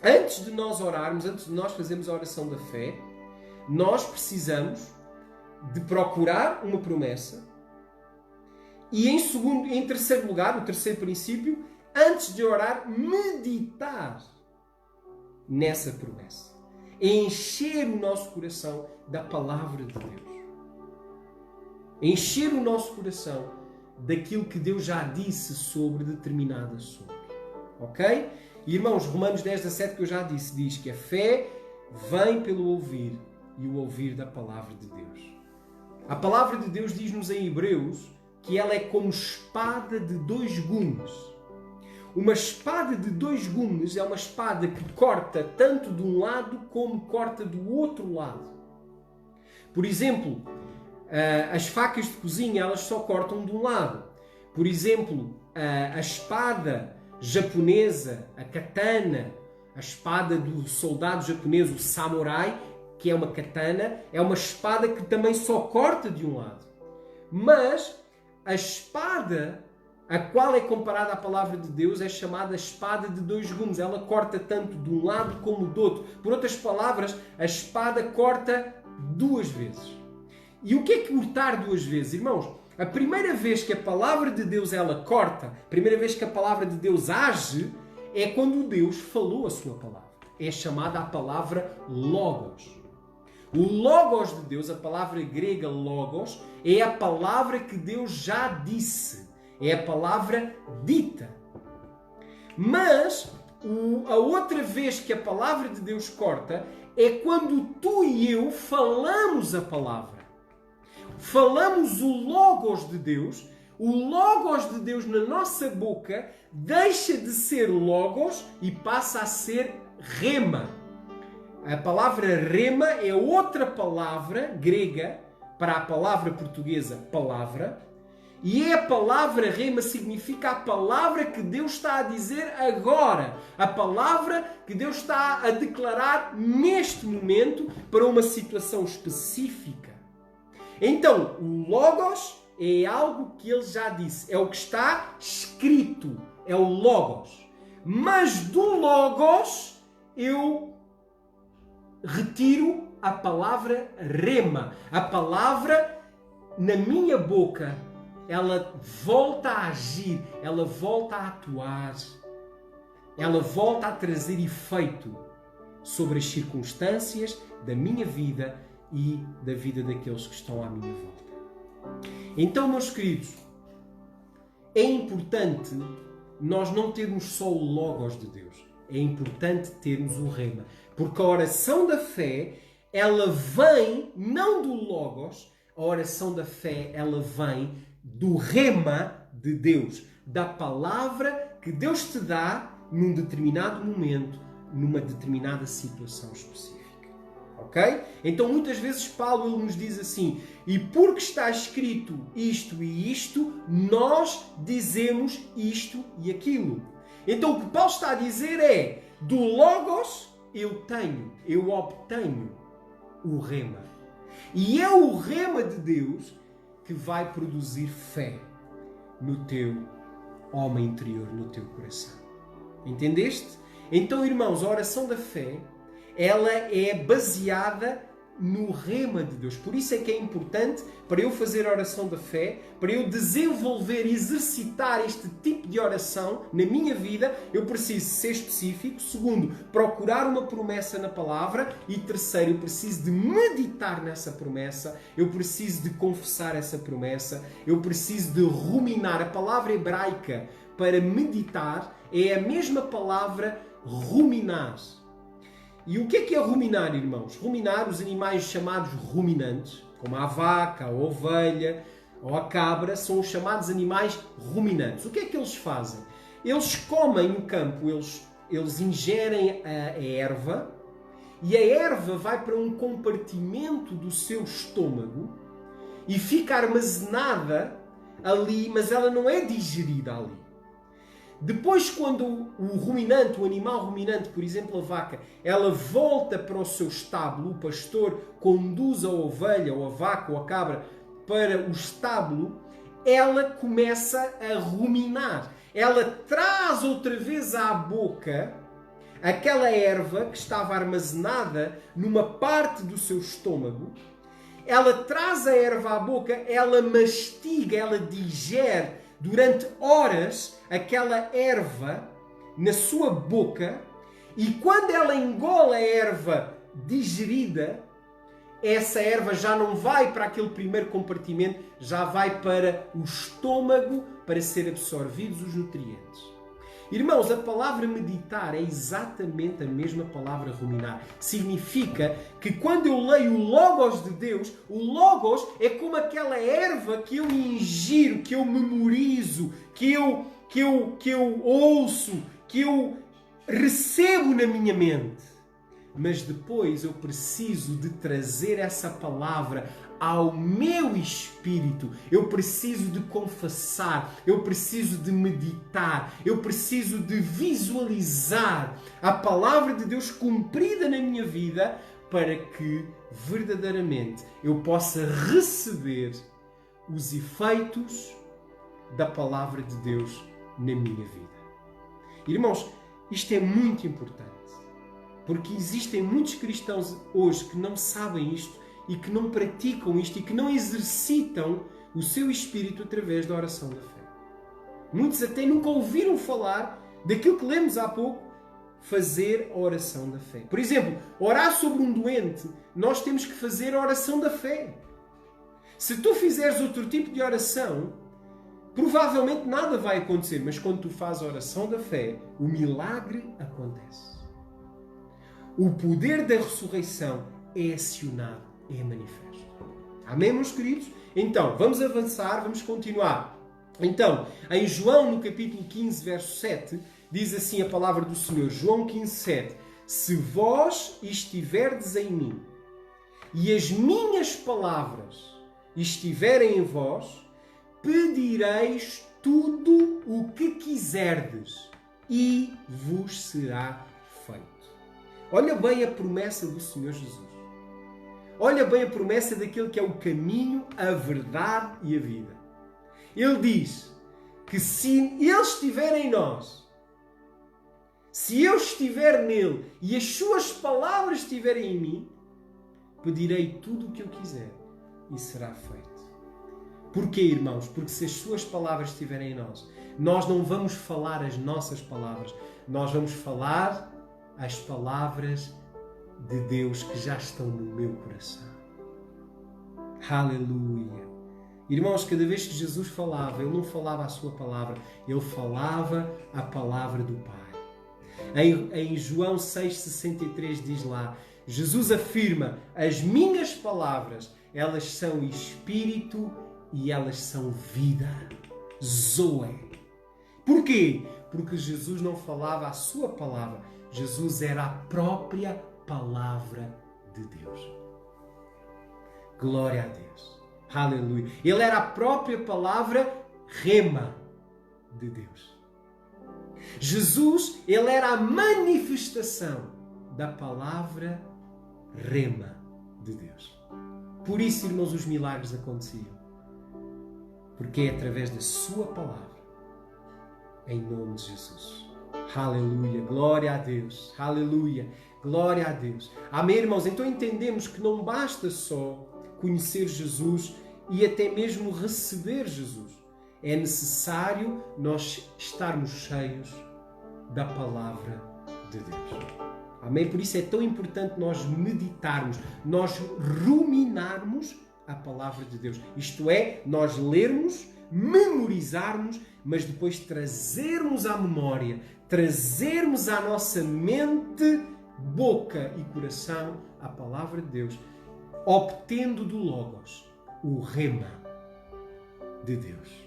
antes de nós orarmos, antes de nós fazermos a oração da fé, nós precisamos de procurar uma promessa e, em terceiro lugar, o terceiro princípio, antes de orar, meditar nessa promessa. Encher o nosso coração da palavra de Deus. Encher o nosso coração daquilo que Deus já disse sobre determinado assunto. Ok? Irmãos, Romanos 10:17, que eu já disse, diz que a fé vem pelo ouvir e o ouvir da palavra de Deus. A palavra de Deus diz-nos em Hebreus que ela é como espada de dois gumes. Uma espada de dois gumes é uma espada que corta tanto de um lado como corta do outro lado. Por exemplo, as facas de cozinha, elas só cortam de um lado. Por exemplo, a espada japonesa, a katana, a espada do soldado japonês, o samurai, que é uma katana, é uma espada que também só corta de um lado. Mas a espada a qual é comparada a palavra de Deus é chamada espada de dois gumes. Ela corta tanto de um lado como do outro. Por outras palavras, a espada corta duas vezes. E o que é cortar duas vezes, irmãos? A primeira vez que a palavra de Deus ela corta, a primeira vez que a palavra de Deus age, é quando Deus falou a sua palavra. É chamada a palavra Logos. O Logos de Deus, a palavra grega Logos, é a palavra que Deus já disse. É a palavra dita. Mas a outra vez que a palavra de Deus corta é quando tu e eu falamos a palavra. Falamos o Logos de Deus. O Logos de Deus na nossa boca deixa de ser Logos e passa a ser Rema. A palavra Rema é outra palavra grega para a palavra portuguesa palavra. E a palavra Rema significa a palavra que Deus está a dizer agora. A palavra que Deus está a declarar neste momento para uma situação específica. Então, o Logos é algo que ele já disse. É o que está escrito. É o Logos. Mas do Logos eu retiro a palavra rema. A palavra na minha boca, ela volta a agir, ela volta a atuar, ela volta a trazer efeito sobre as circunstâncias da minha vida e da vida daqueles que estão à minha volta. Então, meus queridos, é importante nós não termos só o Logos de Deus. É importante termos o rema. Porque a oração da fé, ela vem não do Logos, a oração da fé, ela vem do rema de Deus. Da palavra que Deus te dá num determinado momento, numa determinada situação específica. Ok? Então, muitas vezes, Paulo ele nos diz assim: e porque está escrito isto e isto, nós dizemos isto e aquilo. Então, o que Paulo está a dizer é: do Logos eu obtenho o rema. E é o rema de Deus que vai produzir fé no teu homem interior, no teu coração. Entendeste? Então, irmãos, a oração da fé, ela é baseada no rema de Deus. Por isso é que é importante, para eu fazer a oração da fé, para eu desenvolver e exercitar este tipo de oração na minha vida, eu preciso ser específico. Segundo, procurar uma promessa na palavra. E terceiro, eu preciso de meditar nessa promessa. Eu preciso de confessar essa promessa. Eu preciso de ruminar. A palavra hebraica para meditar é a mesma palavra ruminar. E o que é ruminar, irmãos? Ruminar, os animais chamados ruminantes, como a vaca, a ovelha ou a cabra, são os chamados animais ruminantes. O que é que eles fazem? Eles comem no campo, eles ingerem a erva, e a erva vai para um compartimento do seu estômago e fica armazenada ali, mas ela não é digerida ali. Depois, quando o ruminante, o animal ruminante, por exemplo a vaca, ela volta para o seu estábulo, o pastor conduz a ovelha ou a vaca ou a cabra para o estábulo, ela começa a ruminar. Ela traz outra vez à boca aquela erva que estava armazenada numa parte do seu estômago. Ela traz a erva à boca, ela mastiga, ela digere durante horas aquela erva na sua boca, e quando ela engole a erva digerida, essa erva já não vai para aquele primeiro compartimento, já vai para o estômago para ser absorvidos os nutrientes. Irmãos, a palavra meditar é exatamente a mesma palavra ruminar. Significa que quando eu leio o Logos de Deus, o Logos é como aquela erva que eu ingiro, que eu memorizo, que eu ouço, que eu recebo na minha mente. Mas depois eu preciso de trazer essa palavra ao meu espírito. Eu preciso de confessar, eu preciso de meditar, eu preciso de visualizar a palavra de Deus cumprida na minha vida para que verdadeiramente eu possa receber os efeitos da palavra de Deus na minha vida. Irmãos, isto é muito importante, porque existem muitos cristãos hoje que não sabem isto e que não praticam isto e que não exercitam o seu espírito através da oração da fé. Muitos até nunca ouviram falar daquilo que lemos há pouco, fazer a oração da fé. Por exemplo, orar sobre um doente, nós temos que fazer a oração da fé. Se tu fizeres outro tipo de oração, provavelmente nada vai acontecer, mas quando tu fazes a oração da fé, o milagre acontece. O poder da ressurreição é acionado, é manifesto. Amém, meus queridos? Então, vamos avançar, vamos continuar. Então, em João, no capítulo 15, verso 7, diz assim a palavra do Senhor. João 15, 7. Se vós estiverdes em mim e as minhas palavras estiverem em vós, pedireis tudo o que quiserdes e vos será feito. Olha bem a promessa do Senhor Jesus. Olha bem a promessa daquele que é o caminho, a verdade e a vida. Ele diz que se Ele estiver em nós, se eu estiver nele e as suas palavras estiverem em mim, pedirei tudo o que eu quiser e será feito. Porquê, irmãos? Porque se as suas palavras estiverem em nós, nós não vamos falar as nossas palavras, nós vamos falar as palavras de Deus que já estão no meu coração. Aleluia! Irmãos, cada vez que Jesus falava, Ele não falava a sua palavra, Ele falava a palavra do Pai. Em João 6,63 diz lá, Jesus afirma, as minhas palavras, elas são espírito e elas são vida. Zoe. Porquê? Porque Jesus não falava a sua palavra, Jesus era a própria palavra de Deus. Glória a Deus. Aleluia. Ele era a própria palavra rema de Deus. Jesus, ele era a manifestação da palavra rema de Deus. Por isso, irmãos, os milagres aconteciam. Porque é através da sua palavra. Em nome de Jesus. Aleluia. Glória a Deus. Aleluia. Glória a Deus. Amém, irmãos? Então entendemos que não basta só conhecer Jesus e até mesmo receber Jesus. É necessário nós estarmos cheios da palavra de Deus. Amém? Por isso é tão importante nós meditarmos, nós ruminarmos a palavra de Deus. Isto é, nós lermos, memorizarmos, mas depois trazermos à memória, trazermos à nossa mente, boca e coração a palavra de Deus, obtendo do Logos o rema de Deus.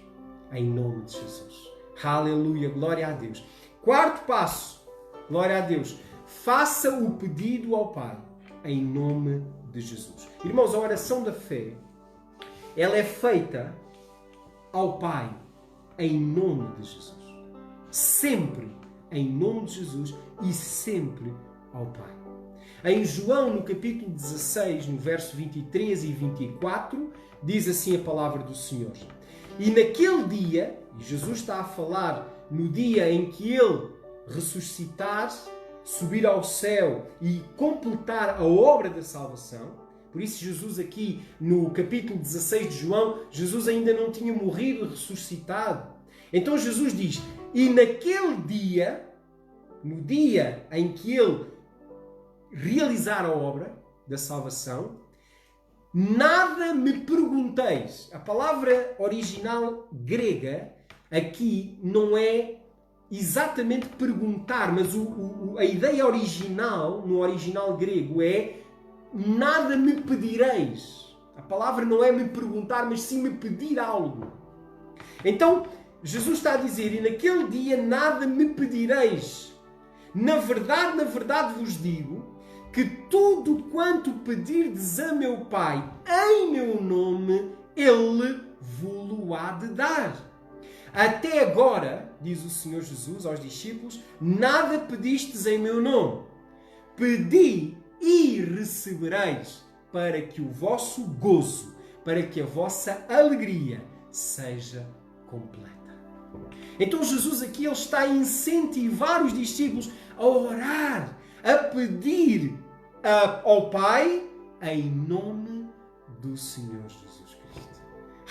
Em nome de Jesus. Aleluia, glória a Deus. Quarto passo, glória a Deus. Faça o pedido ao Pai, em nome de Jesus. Irmãos, a oração da fé, ela é feita ao Pai, em nome de Jesus. Sempre em nome de Jesus e sempre ao Pai. Em João, no capítulo 16, no verso 23 e 24, diz assim a palavra do Senhor. E naquele dia, e Jesus está a falar no dia em que Ele ressuscitar, subir ao céu e completar a obra da salvação. Por isso Jesus aqui no capítulo 16 de João, Jesus ainda não tinha morrido e ressuscitado. Então Jesus diz, e naquele dia, no dia em que Ele realizar a obra da salvação, nada me pergunteis. A palavra original grega aqui não é exatamente perguntar, mas a ideia original, no original grego, é nada me pedireis. A palavra não é me perguntar, mas sim me pedir algo. Então, Jesus está a dizer, e naquele dia nada me pedireis. Na verdade vos digo, que tudo quanto pedirdes a meu Pai em meu nome, Ele vos-lo há de dar. Até agora, diz o Senhor Jesus aos discípulos, nada pedistes em meu nome. Pedi e recebereis, para que o vosso gozo, para que a vossa alegria seja completa. Então Jesus aqui ele está a incentivar os discípulos a orar, a pedir ao Pai em nome do Senhor Jesus Cristo.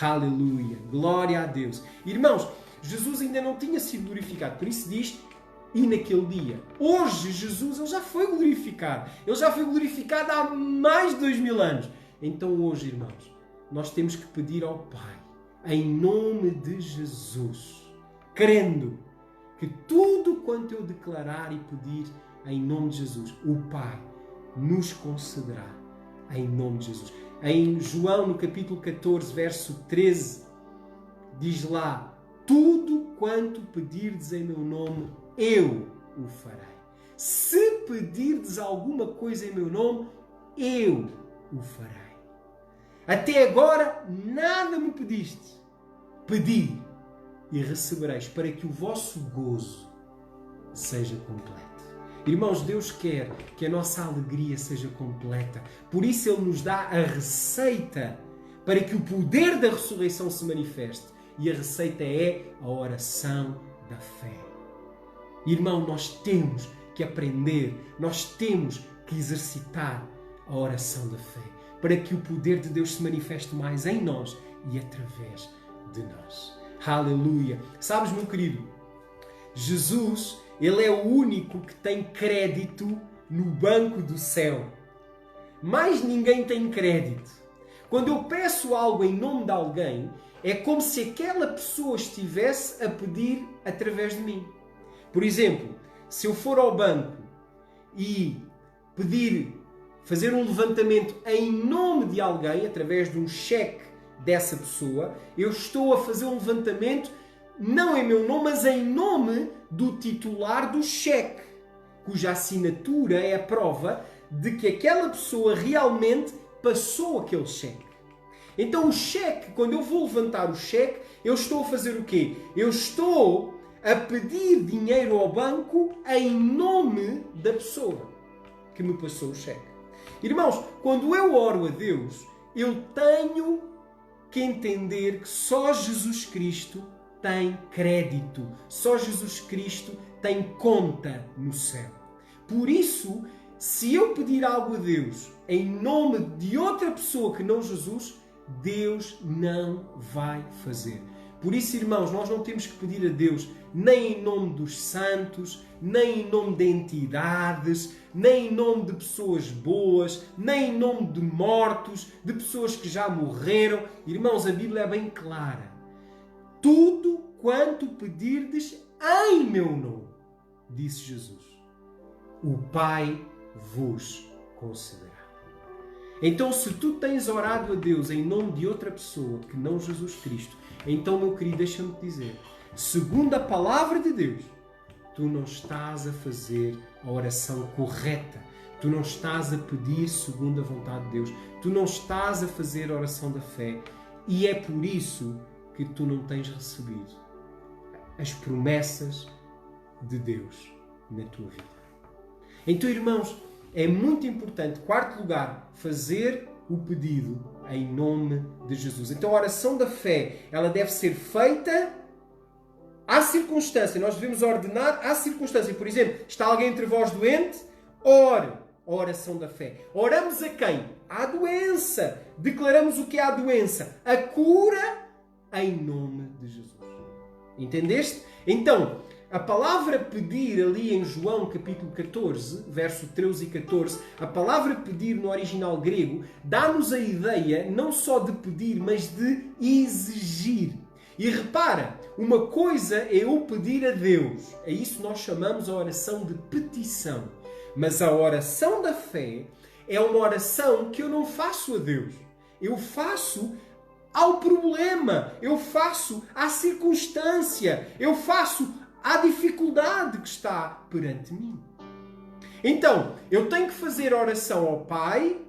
Aleluia! Glória a Deus! Irmãos, Jesus ainda não tinha sido glorificado, por isso diz, e naquele dia. Hoje Jesus ele já foi glorificado. Ele já foi glorificado há mais de 2000 anos. Então hoje, irmãos, nós temos que pedir ao Pai, em nome de Jesus, crendo que tudo quanto eu declarar e pedir em nome de Jesus, o Pai nos concederá em nome de Jesus. Em João, no capítulo 14, verso 13, diz lá, tudo quanto pedirdes em meu nome, eu o farei. Se pedirdes alguma coisa em meu nome, eu o farei. Até agora, nada me pediste. Pedi e recebereis, para que o vosso gozo seja completo. Irmãos, Deus quer que a nossa alegria seja completa. Por isso Ele nos dá a receita para que o poder da ressurreição se manifeste. e a receita é a oração da fé. Irmão, nós temos que aprender, nós temos que exercitar a oração da fé, para que o poder de Deus se manifeste mais em nós e através de nós. Aleluia! Sabes, meu querido, Jesus, Ele é o único que tem crédito no banco do céu. Mais ninguém tem crédito. Quando eu peço algo em nome de alguém, é como se aquela pessoa estivesse a pedir através de mim. Por exemplo, se eu for ao banco e fazer um levantamento em nome de alguém, através de um cheque dessa pessoa, eu estou a fazer um levantamento não em meu nome, mas em nome do titular do cheque, cuja assinatura é a prova de que aquela pessoa realmente passou aquele cheque. Então o cheque, quando eu vou levantar o cheque, eu estou a fazer o quê? Eu estou a pedir dinheiro ao banco em nome da pessoa que me passou o cheque. Irmãos, quando eu oro a Deus, eu tenho que entender que só Jesus Cristo tem crédito, só Jesus Cristo tem conta no céu. Por isso, se eu pedir algo a Deus em nome de outra pessoa que não Jesus, Deus não vai fazer. Por isso, irmãos, nós não temos que pedir a Deus nem em nome dos santos, nem em nome de entidades, nem em nome de pessoas boas, nem em nome de mortos, de pessoas que já morreram. Irmãos, a Bíblia é bem clara. Tudo quanto pedirdes em meu nome, disse Jesus, o Pai vos concederá. Então, se tu tens orado a Deus em nome de outra pessoa que não Jesus Cristo, então, meu querido, deixa-me te dizer, segundo a palavra de Deus, tu não estás a fazer a oração correta. Tu não estás a pedir segundo a vontade de Deus. Tu não estás a fazer a oração da fé. E é por isso que tu não tens recebido as promessas de Deus na tua vida. Então, irmãos, é muito importante, quarto lugar, fazer o pedido em nome de Jesus. Então a oração da fé, ela deve ser feita à circunstância. Nós devemos ordenar à circunstância. Por exemplo, está alguém entre vós doente? Ore. A oração da fé. Oramos a quem? À doença. Declaramos o que é a doença? A cura em nome de Jesus. Entendeste? Então, a palavra pedir ali em João capítulo 14, verso 13 e 14, a palavra pedir no original grego dá-nos a ideia não só de pedir, mas de exigir. E repara, uma coisa é eu pedir a Deus, a isso nós chamamos a oração de petição. Mas a oração da fé é uma oração que eu não faço a Deus. Eu faço ao problema, eu faço à circunstância, eu faço à dificuldade que está perante mim. Então, eu tenho que fazer oração ao Pai,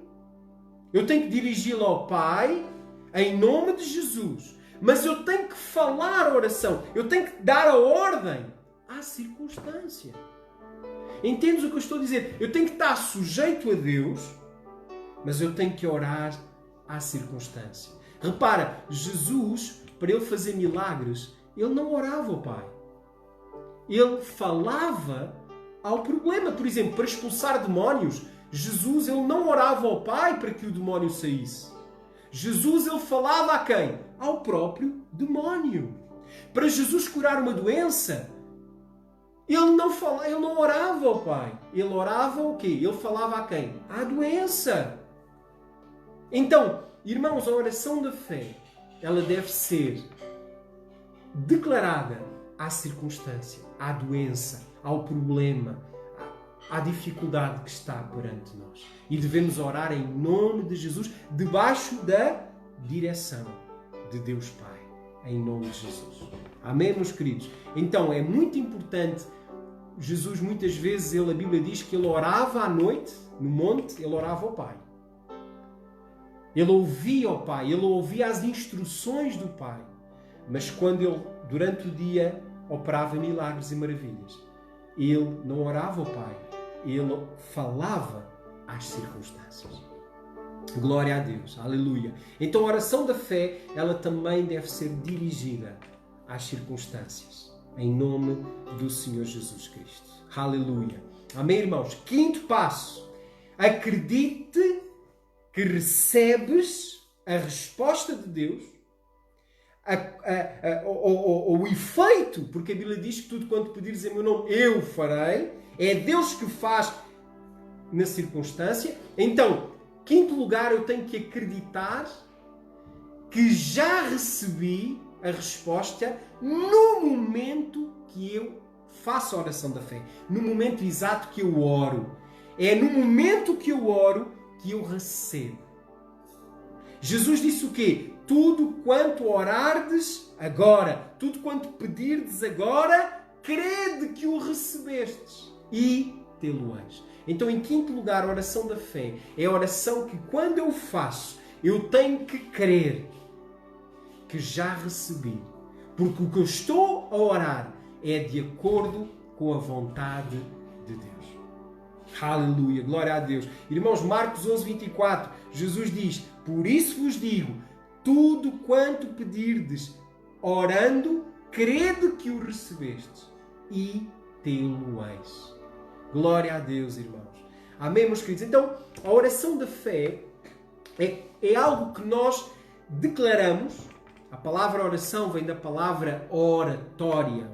eu tenho que dirigi-la ao Pai, em nome de Jesus. Mas eu tenho que falar a oração, eu tenho que dar a ordem à circunstância. Entendes o que eu estou a dizer? Eu tenho que estar sujeito a Deus, mas eu tenho que orar à circunstância. Repara, Jesus, para Ele fazer milagres, Ele não orava ao Pai. Ele falava ao problema. Por exemplo, para expulsar demónios, Jesus ele não orava ao Pai para que o demónio saísse. Jesus ele falava a quem? Ao próprio demónio. Para Jesus curar uma doença, ele não orava ao Pai. Ele orava o quê? Ele falava a quem? À doença. Então, irmãos, a oração da fé, ela deve ser declarada à circunstância, à doença, ao problema, à dificuldade que está perante nós. E devemos orar em nome de Jesus, debaixo da direção de Deus Pai, em nome de Jesus. Amém, meus queridos? Então, é muito importante, Jesus muitas vezes, a Bíblia diz que ele orava à noite, no monte, ele orava ao Pai. Ele ouvia ao Pai, ele ouvia as instruções do Pai. Mas quando ele, durante o dia, operava milagres e maravilhas, ele não orava ao Pai, ele falava às circunstâncias. Glória a Deus, aleluia. Então a oração da fé, ela também deve ser dirigida às circunstâncias, em nome do Senhor Jesus Cristo. Aleluia. Amém, irmãos? Quinto passo. Acredite que recebes a resposta de Deus, o efeito, porque a Bíblia diz que tudo quanto pedires em meu nome, eu farei. É Deus que faz na circunstância. Então, quinto lugar, eu tenho que acreditar que já recebi a resposta no momento que eu faço a oração da fé. No momento exato que eu oro. É no momento que eu oro que eu recebo. Jesus disse o quê? Tudo quanto orardes agora, tudo quanto pedirdes agora, crede que o recebestes e tê-lo-eis. Então, em quinto lugar, a oração da fé é a oração que, quando eu faço, eu tenho que crer que já recebi. Porque o que eu estou a orar é de acordo com a vontade de Deus. Aleluia, glória a Deus. Irmãos, Marcos 11:24, Jesus diz: por isso vos digo, tudo quanto pedirdes, orando, crede que o recebestes e tê-lo-eis. Glória a Deus, irmãos. Amém, meus queridos? Então, a oração da fé é algo que nós declaramos. A palavra oração vem da palavra oratória.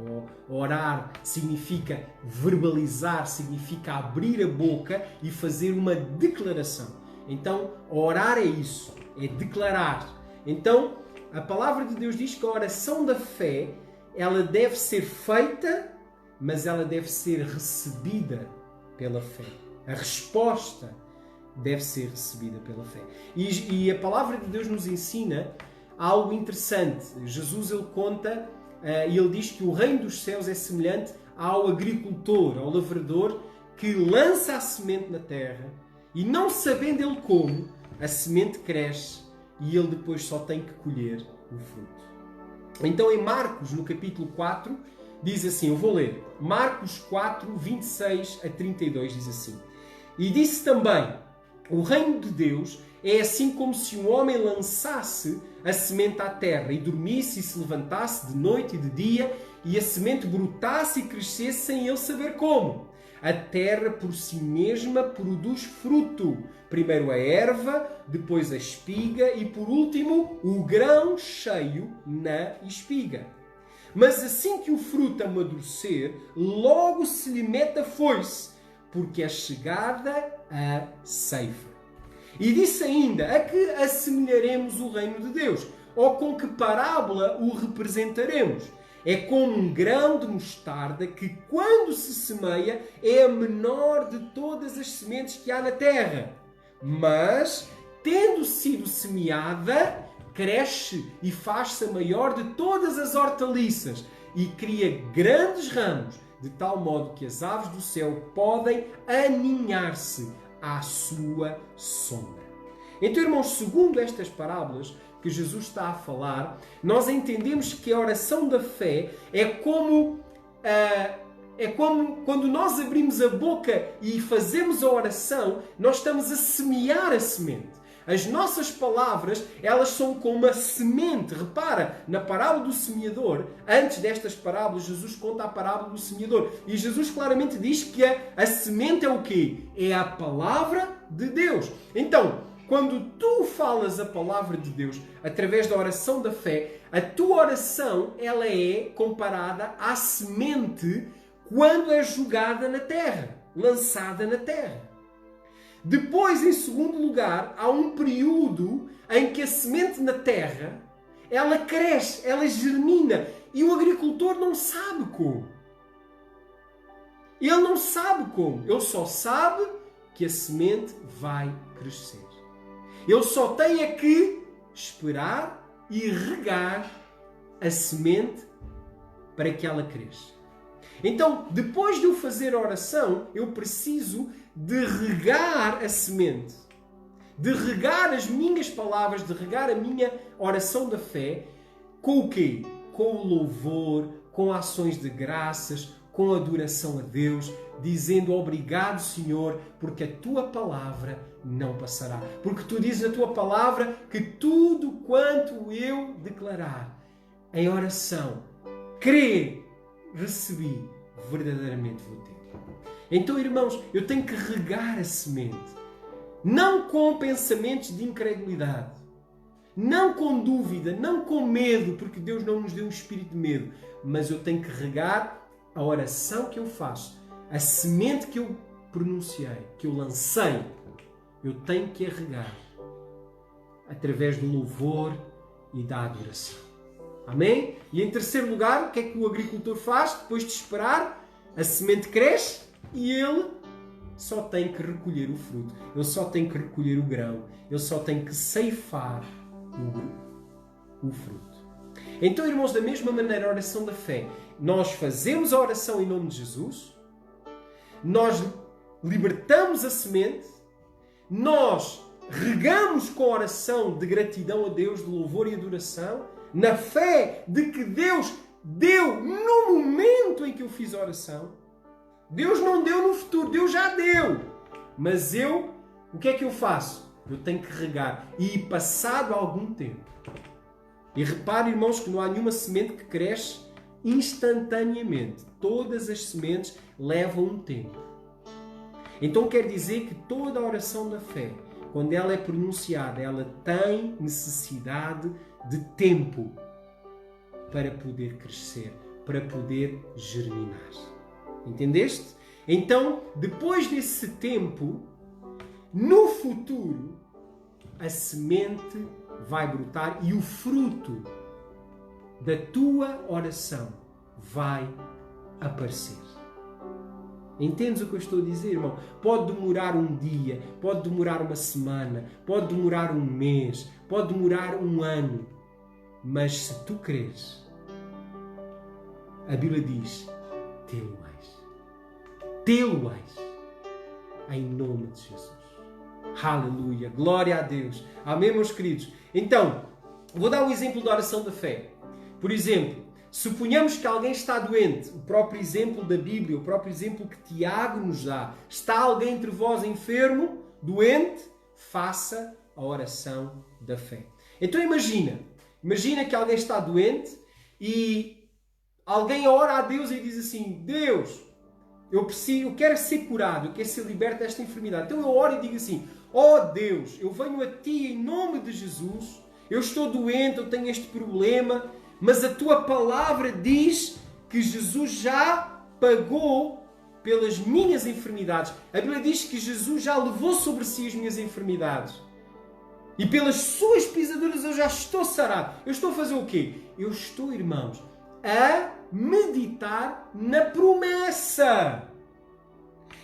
Orar significa verbalizar, significa abrir a boca e fazer uma declaração. Então, orar é isso, é declarar. Então, a palavra de Deus diz que a oração da fé, ela deve ser feita, mas ela deve ser recebida pela fé. A resposta deve ser recebida pela fé. E a palavra de Deus nos ensina algo interessante. Jesus, ele conta, e ele diz que o reino dos céus é semelhante ao agricultor, ao lavrador, que lança a semente na terra e, não sabendo ele como, a semente cresce e ele depois só tem que colher o fruto. Então, em Marcos, no capítulo 4, diz assim, eu vou ler. Marcos 4, 26 a 32 diz assim: e disse também, o reino de Deus é assim como se um homem lançasse a semente à terra e dormisse e se levantasse de noite e de dia e a semente brotasse e crescesse sem ele saber como. A terra por si mesma produz fruto. Primeiro a erva, depois a espiga e por último o grão cheio na espiga. Mas assim que o fruto amadurecer, logo se lhe mete a foice, porque é chegada a ceifa. E disse ainda, a que assemelharemos o reino de Deus? Ou com que parábola o representaremos? É como um grão de mostarda que, quando se semeia, é a menor de todas as sementes que há na terra. Mas, tendo sido semeada, cresce e faz-se a maior de todas as hortaliças e cria grandes ramos, de tal modo que as aves do céu podem aninhar-se à sua sombra. Então, irmãos, segundo estas parábolas que Jesus está a falar, nós entendemos que a oração da fé é como quando nós abrimos a boca e fazemos a oração, nós estamos a semear a semente. As nossas palavras, elas são como uma semente. Repara, na parábola do semeador, antes destas parábolas, Jesus conta a parábola do semeador. E Jesus claramente diz que a semente é o quê? É a palavra de Deus. Então, quando tu falas a palavra de Deus através da oração da fé, a tua oração, ela é comparada à semente quando é jogada na terra, lançada na terra. Depois, em segundo lugar, há um período em que a semente na terra, ela cresce, ela germina, e o agricultor não sabe como. Ele não sabe como. Ele só sabe que a semente vai crescer. Ele só tem é que esperar e regar a semente para que ela cresça. Então, depois de eu fazer a oração, eu preciso de regar a semente, de regar as minhas palavras, de regar a minha oração da fé, com o quê? Com o louvor, com ações de graças, com adoração a Deus, dizendo obrigado, Senhor, porque a tua palavra não passará. Porque tu dizes na tua palavra que tudo quanto eu declarar em oração, crer, recebi, verdadeiramente vou ter. Então, irmãos, eu tenho que regar a semente, não com pensamentos de incredulidade, não com dúvida, não com medo, porque Deus não nos deu um espírito de medo, mas eu tenho que regar a oração que eu faço, a semente que eu pronunciei, que eu lancei, eu tenho que a regar através do louvor e da adoração. Amém? E em terceiro lugar, o que é que o agricultor faz? Depois de esperar, a semente cresce e ele só tem que recolher o fruto. Ele só tem que recolher o grão. Ele só tem que ceifar o fruto. Então, irmãos, da mesma maneira, a oração da fé, nós fazemos a oração em nome de Jesus, nós libertamos a semente, nós regamos com a oração de gratidão a Deus, de louvor e adoração, na fé de que Deus deu no momento em que eu fiz a oração. Deus não deu no futuro, Deus já deu. Mas o que é que eu faço? Eu tenho que regar. E passado algum tempo, e repare, irmãos, que não há nenhuma semente que cresce instantaneamente. Todas as sementes levam um tempo. Então quer dizer que toda a oração da fé, quando ela é pronunciada, ela tem necessidade de tempo para poder crescer, para poder germinar. Entendeste? Então, depois desse tempo, no futuro, a semente vai brotar e o fruto da tua oração vai aparecer. Entendes o que eu estou a dizer, irmão? Pode demorar um dia, pode demorar uma semana, pode demorar um mês, pode demorar um ano. Mas se tu creres, a Bíblia diz, tê-lo-ás. Tê-lo-ás. Em nome de Jesus. Aleluia. Glória a Deus. Amém, meus queridos? Então, vou dar um exemplo da oração da fé. Por exemplo, suponhamos que alguém está doente. O próprio exemplo da Bíblia, o próprio exemplo que Tiago nos dá. Está alguém entre vós enfermo, doente? Faça a oração da fé. Então imagina que alguém está doente e alguém ora a Deus e diz assim, Deus, eu quero ser curado, eu quero ser liberto desta enfermidade. Então eu oro e digo assim, ó Deus, eu venho a Ti em nome de Jesus, eu estou doente, eu tenho este problema, mas a Tua palavra diz que Jesus já pagou pelas minhas enfermidades. A Bíblia diz que Jesus já levou sobre si as minhas enfermidades. E pelas suas pisaduras eu já estou sarado. Eu estou a fazer o quê? Eu estou, irmãos, a meditar na promessa.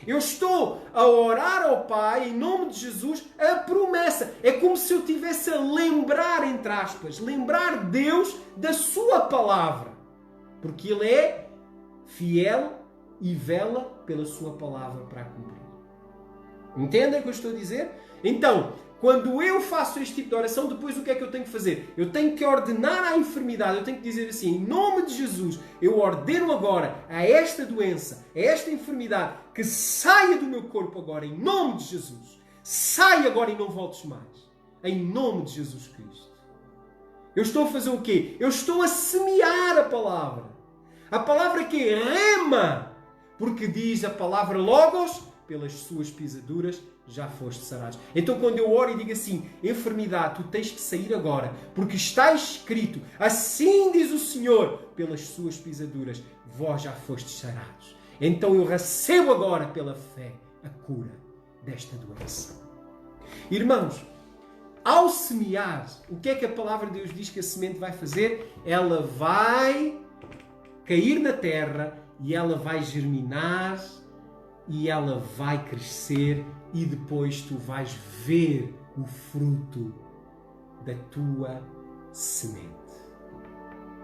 Eu estou a orar ao Pai, em nome de Jesus, a promessa. É como se eu estivesse a lembrar, entre aspas, lembrar Deus da sua palavra. Porque Ele é fiel e vela pela sua palavra para a cumprir. Entendem o que eu estou a dizer? Então, quando eu faço este tipo de oração, depois o que é que eu tenho que fazer? Eu tenho que ordenar à enfermidade, eu tenho que dizer assim, em nome de Jesus, eu ordeno agora a esta doença, a esta enfermidade, que saia do meu corpo agora, em nome de Jesus. Saia agora e não voltes mais. Em nome de Jesus Cristo. Eu estou a fazer o quê? Eu estou a semear a palavra. A palavra que rema, porque diz a palavra logos, pelas suas pisaduras já foste sarados. Então quando eu oro e digo assim, enfermidade, tu tens que sair agora, porque está escrito, assim diz o Senhor, pelas suas pisaduras vós já fostes sarados. Então eu recebo agora pela fé a cura desta doença. Irmãos, ao semear, o que é que a palavra de Deus diz que a semente vai fazer? Ela vai cair na terra e ela vai germinar e ela vai crescer e depois tu vais ver o fruto da tua semente.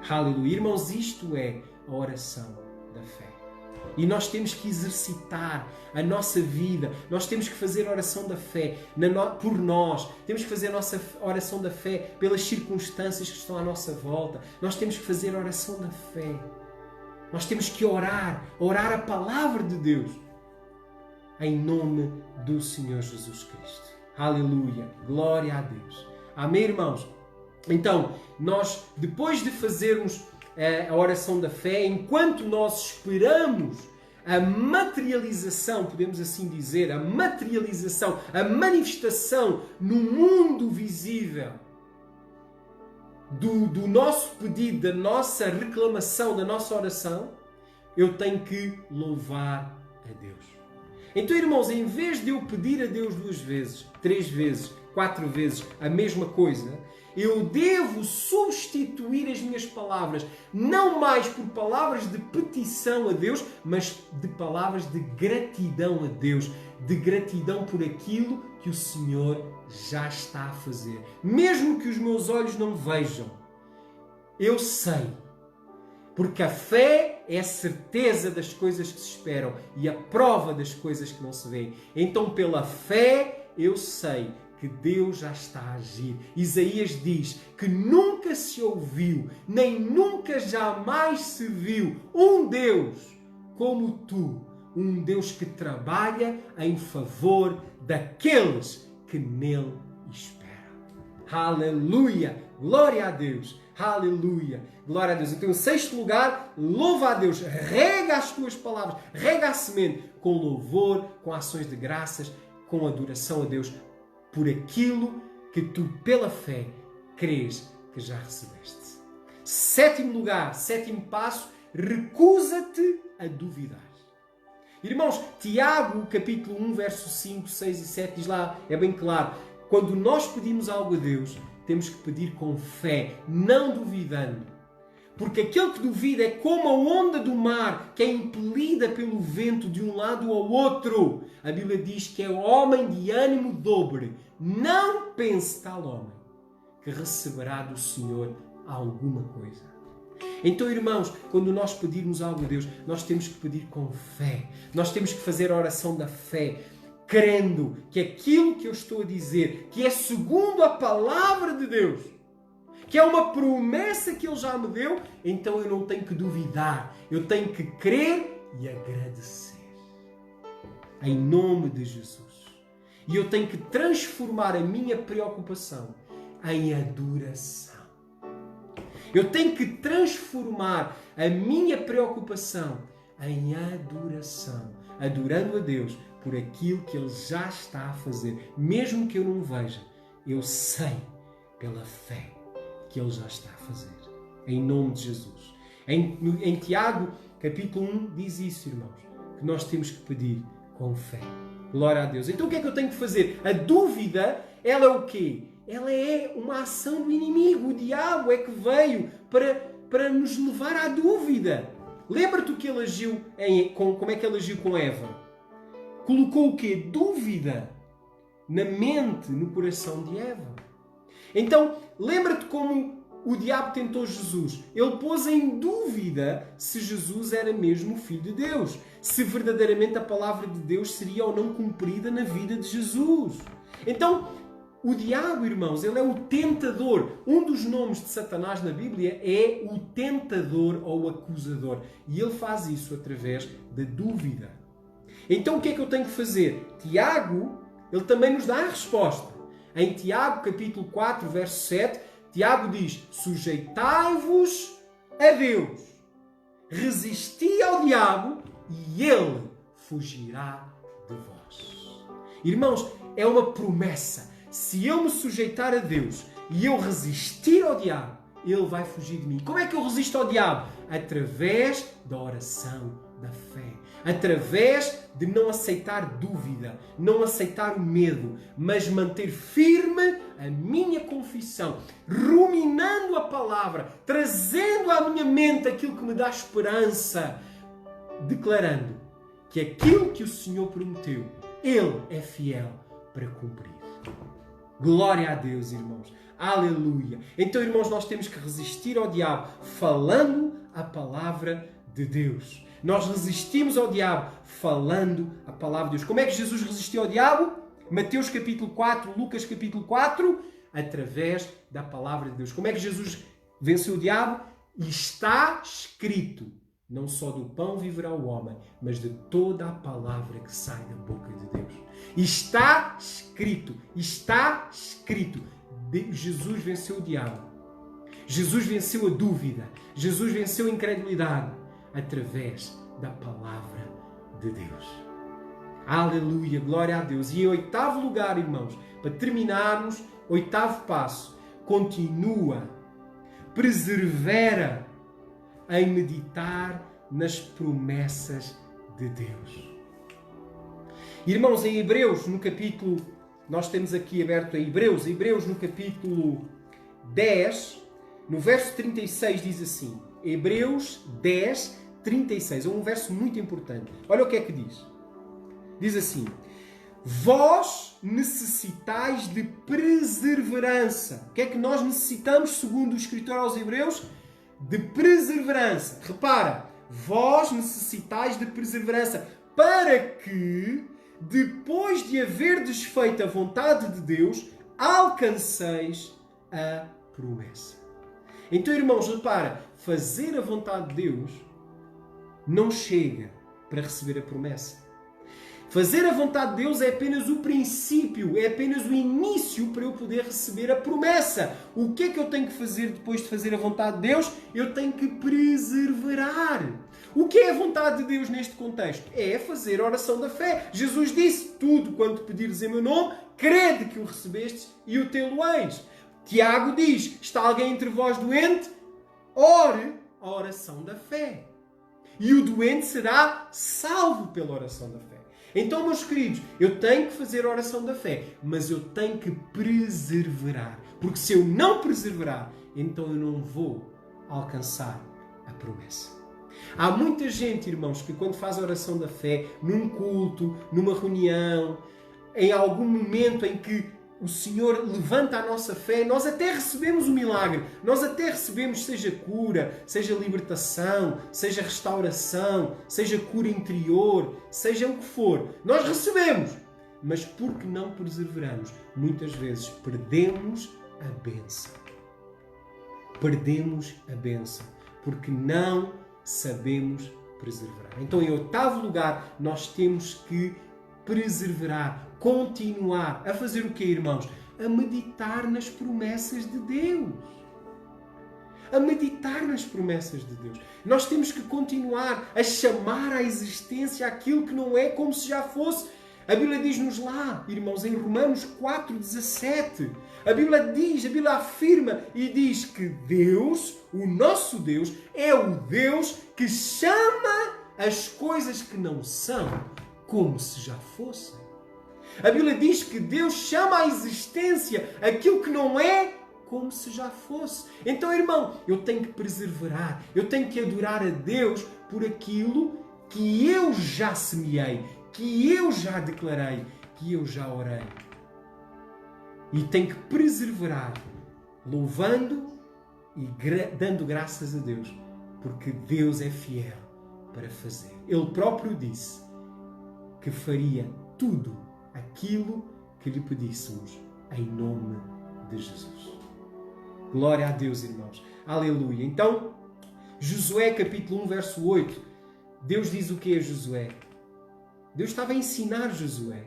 Aleluia. Irmãos, isto é a oração da fé. E nós temos que exercitar a nossa vida. Nós temos que fazer a oração da fé por nós. Temos que fazer a nossa oração da fé pelas circunstâncias que estão à nossa volta. Nós temos que fazer a oração da fé. Nós temos que orar a palavra de Deus em nome do Senhor Jesus Cristo. Aleluia! Glória a Deus. Amém, irmãos? Então, nós, depois de fazermos a oração da fé, enquanto nós esperamos a materialização, podemos assim dizer, a materialização, a manifestação no mundo visível do nosso pedido, da nossa reclamação, da nossa oração, eu tenho que louvar a Deus. Então, irmãos, em vez de eu pedir a Deus 2 vezes, 3 vezes, 4 vezes a mesma coisa, eu devo substituir as minhas palavras, não mais por palavras de petição a Deus, mas de palavras de gratidão a Deus, de gratidão por aquilo que o Senhor já está a fazer. Mesmo que os meus olhos não vejam, eu sei, porque a fé é a certeza das coisas que se esperam e a prova das coisas que não se veem. Então, pela fé, eu sei que Deus já está a agir. Isaías diz que nunca se ouviu, nem nunca jamais se viu um Deus como tu, um Deus que trabalha em favor daqueles que nele esperam. Aleluia! Glória a Deus! Aleluia! Glória a Deus! Então, em 6º lugar, louva a Deus, rega as tuas palavras, rega a semente com louvor, com ações de graças, com adoração a Deus, por aquilo que tu, pela fé, crês que já recebeste. 7º lugar, 7º passo, recusa-te a duvidar. Irmãos, Tiago, capítulo 1, versos 5, 6 e 7, diz lá, é bem claro, quando nós pedimos algo a Deus, temos que pedir com fé, não duvidando. Porque aquele que duvida é como a onda do mar, que é impelida pelo vento de um lado ao outro. A Bíblia diz que é o homem de ânimo dobre. Não pense tal homem que receberá do Senhor alguma coisa. Então, irmãos, quando nós pedirmos algo a Deus, nós temos que pedir com fé. Nós temos que fazer a oração da fé, crendo que aquilo que eu estou a dizer, que é segundo a palavra de Deus, que é uma promessa que Ele já me deu, então eu não tenho que duvidar. Eu tenho que crer e agradecer. Em nome de Jesus. E eu tenho que transformar a minha preocupação em adoração. Eu tenho que transformar a minha preocupação em adoração. Adorando a Deus por aquilo que Ele já está a fazer. Mesmo que eu não veja, eu sei pela fé que Ele já está a fazer. Em nome de Jesus. Em Tiago, capítulo 1, diz isso, irmãos. Que nós temos que pedir com fé. Glória a Deus. Então o que é que eu tenho que fazer? A dúvida, ela é o quê? Ela é uma ação do inimigo. O diabo é que veio para nos levar à dúvida. Lembra-te que ele agiu como é que ele agiu com Eva? Colocou o quê? Dúvida na mente, no coração de Eva. Então, lembra-te como o diabo tentou Jesus. Ele pôs em dúvida se Jesus era mesmo o Filho de Deus. Se verdadeiramente a palavra de Deus seria ou não cumprida na vida de Jesus. Então, o diabo, irmãos, ele é o tentador. Um dos nomes de Satanás na Bíblia é o tentador ou o acusador. E ele faz isso através da dúvida. Então, o que é que eu tenho que fazer? Tiago, ele também nos dá a resposta. Em Tiago, capítulo 4, verso 7, Tiago diz: sujeitai-vos a Deus, resisti ao diabo e ele fugirá de vós. Irmãos, é uma promessa. Se eu me sujeitar a Deus e eu resistir ao diabo, ele vai fugir de mim. Como é que eu resisto ao diabo? Através da oração, da fé. Através de não aceitar dúvida, não aceitar o medo, mas manter firme a minha confissão, ruminando a palavra, trazendo à minha mente aquilo que me dá esperança, declarando que aquilo que o Senhor prometeu, Ele é fiel para cumprir. Glória a Deus, irmãos. Aleluia. Então, irmãos, nós temos que resistir ao diabo falando a palavra de Deus. Nós resistimos ao diabo falando a palavra de Deus. Como é que Jesus resistiu ao diabo? Mateus capítulo 4, Lucas capítulo 4, através da palavra de Deus. Como é que Jesus venceu o diabo? Está escrito. não só do pão viverá o homem, mas de toda a palavra que sai da boca de Deus. E está escrito, Jesus venceu o diabo. Jesus venceu a dúvida. Jesus venceu a incredulidade através da palavra de Deus. Aleluia, glória a Deus. E em oitavo lugar, irmãos, para terminarmos, oitavo passo, continua, persevera em meditar nas promessas de Deus. Irmãos, em Hebreus, no capítulo, nós temos aqui aberto em Hebreus no capítulo 10, no verso 36 diz assim, Hebreus 10, 36, é um verso muito importante. Olha o que é que diz. Diz assim, vós necessitais de perseverança. O que é que nós necessitamos, segundo o escritor aos Hebreus? De perseverança. Repara, vós necessitais de perseverança para que, depois de haver desfeito a vontade de Deus, alcanceis a promessa. Então, irmãos, repara, fazer a vontade de Deus não chega para receber a promessa. Fazer a vontade de Deus é apenas o princípio, é apenas o início para eu poder receber a promessa. O que é que eu tenho que fazer depois de fazer a vontade de Deus? Eu tenho que perseverar. O que é a vontade de Deus neste contexto? É fazer a oração da fé. Jesus disse, tudo quanto pedires em meu nome, crede que o recebestes e o tê-lo-eis. Tiago diz, está alguém entre vós doente? Ore a oração da fé. E o doente será salvo pela oração da fé. Então, meus queridos, eu tenho que fazer a oração da fé, mas eu tenho que perseverar. Porque se eu não perseverar, então eu não vou alcançar a promessa. Há muita gente, irmãos, que quando faz a oração da fé, num culto, numa reunião, em algum momento em que o Senhor levanta a nossa fé, nós até recebemos o milagre, nós até recebemos seja cura, seja libertação, seja restauração, seja cura interior, seja o que for, nós recebemos, mas porque não perseveramos, muitas vezes perdemos a bênção. Perdemos a bênção, porque não sabemos perseverar. Então, em oitavo lugar, nós temos que perseverar, continuar a fazer o quê, irmãos? A meditar nas promessas de Deus. A meditar nas promessas de Deus. Nós temos que continuar a chamar à existência aquilo que não é como se já fosse. A Bíblia diz-nos lá, irmãos, em Romanos 4,17. A Bíblia afirma e diz que Deus, o nosso Deus, é o Deus que chama as coisas que não são como se já fossem. A Bíblia diz que Deus chama à existência aquilo que não é como se já fosse. Então, irmão, eu tenho que perseverar, eu tenho que adorar a Deus por aquilo que eu já semeei, que eu já declarei, que eu já orei. E tenho que perseverar, louvando e dando graças a Deus, porque Deus é fiel para fazer. Ele próprio disse que faria tudo aquilo que lhe pedíssemos em nome de Jesus. Glória a Deus, irmãos. Aleluia. Então, Josué capítulo 1, verso 8. Deus diz o que é Josué? Deus estava a ensinar Josué.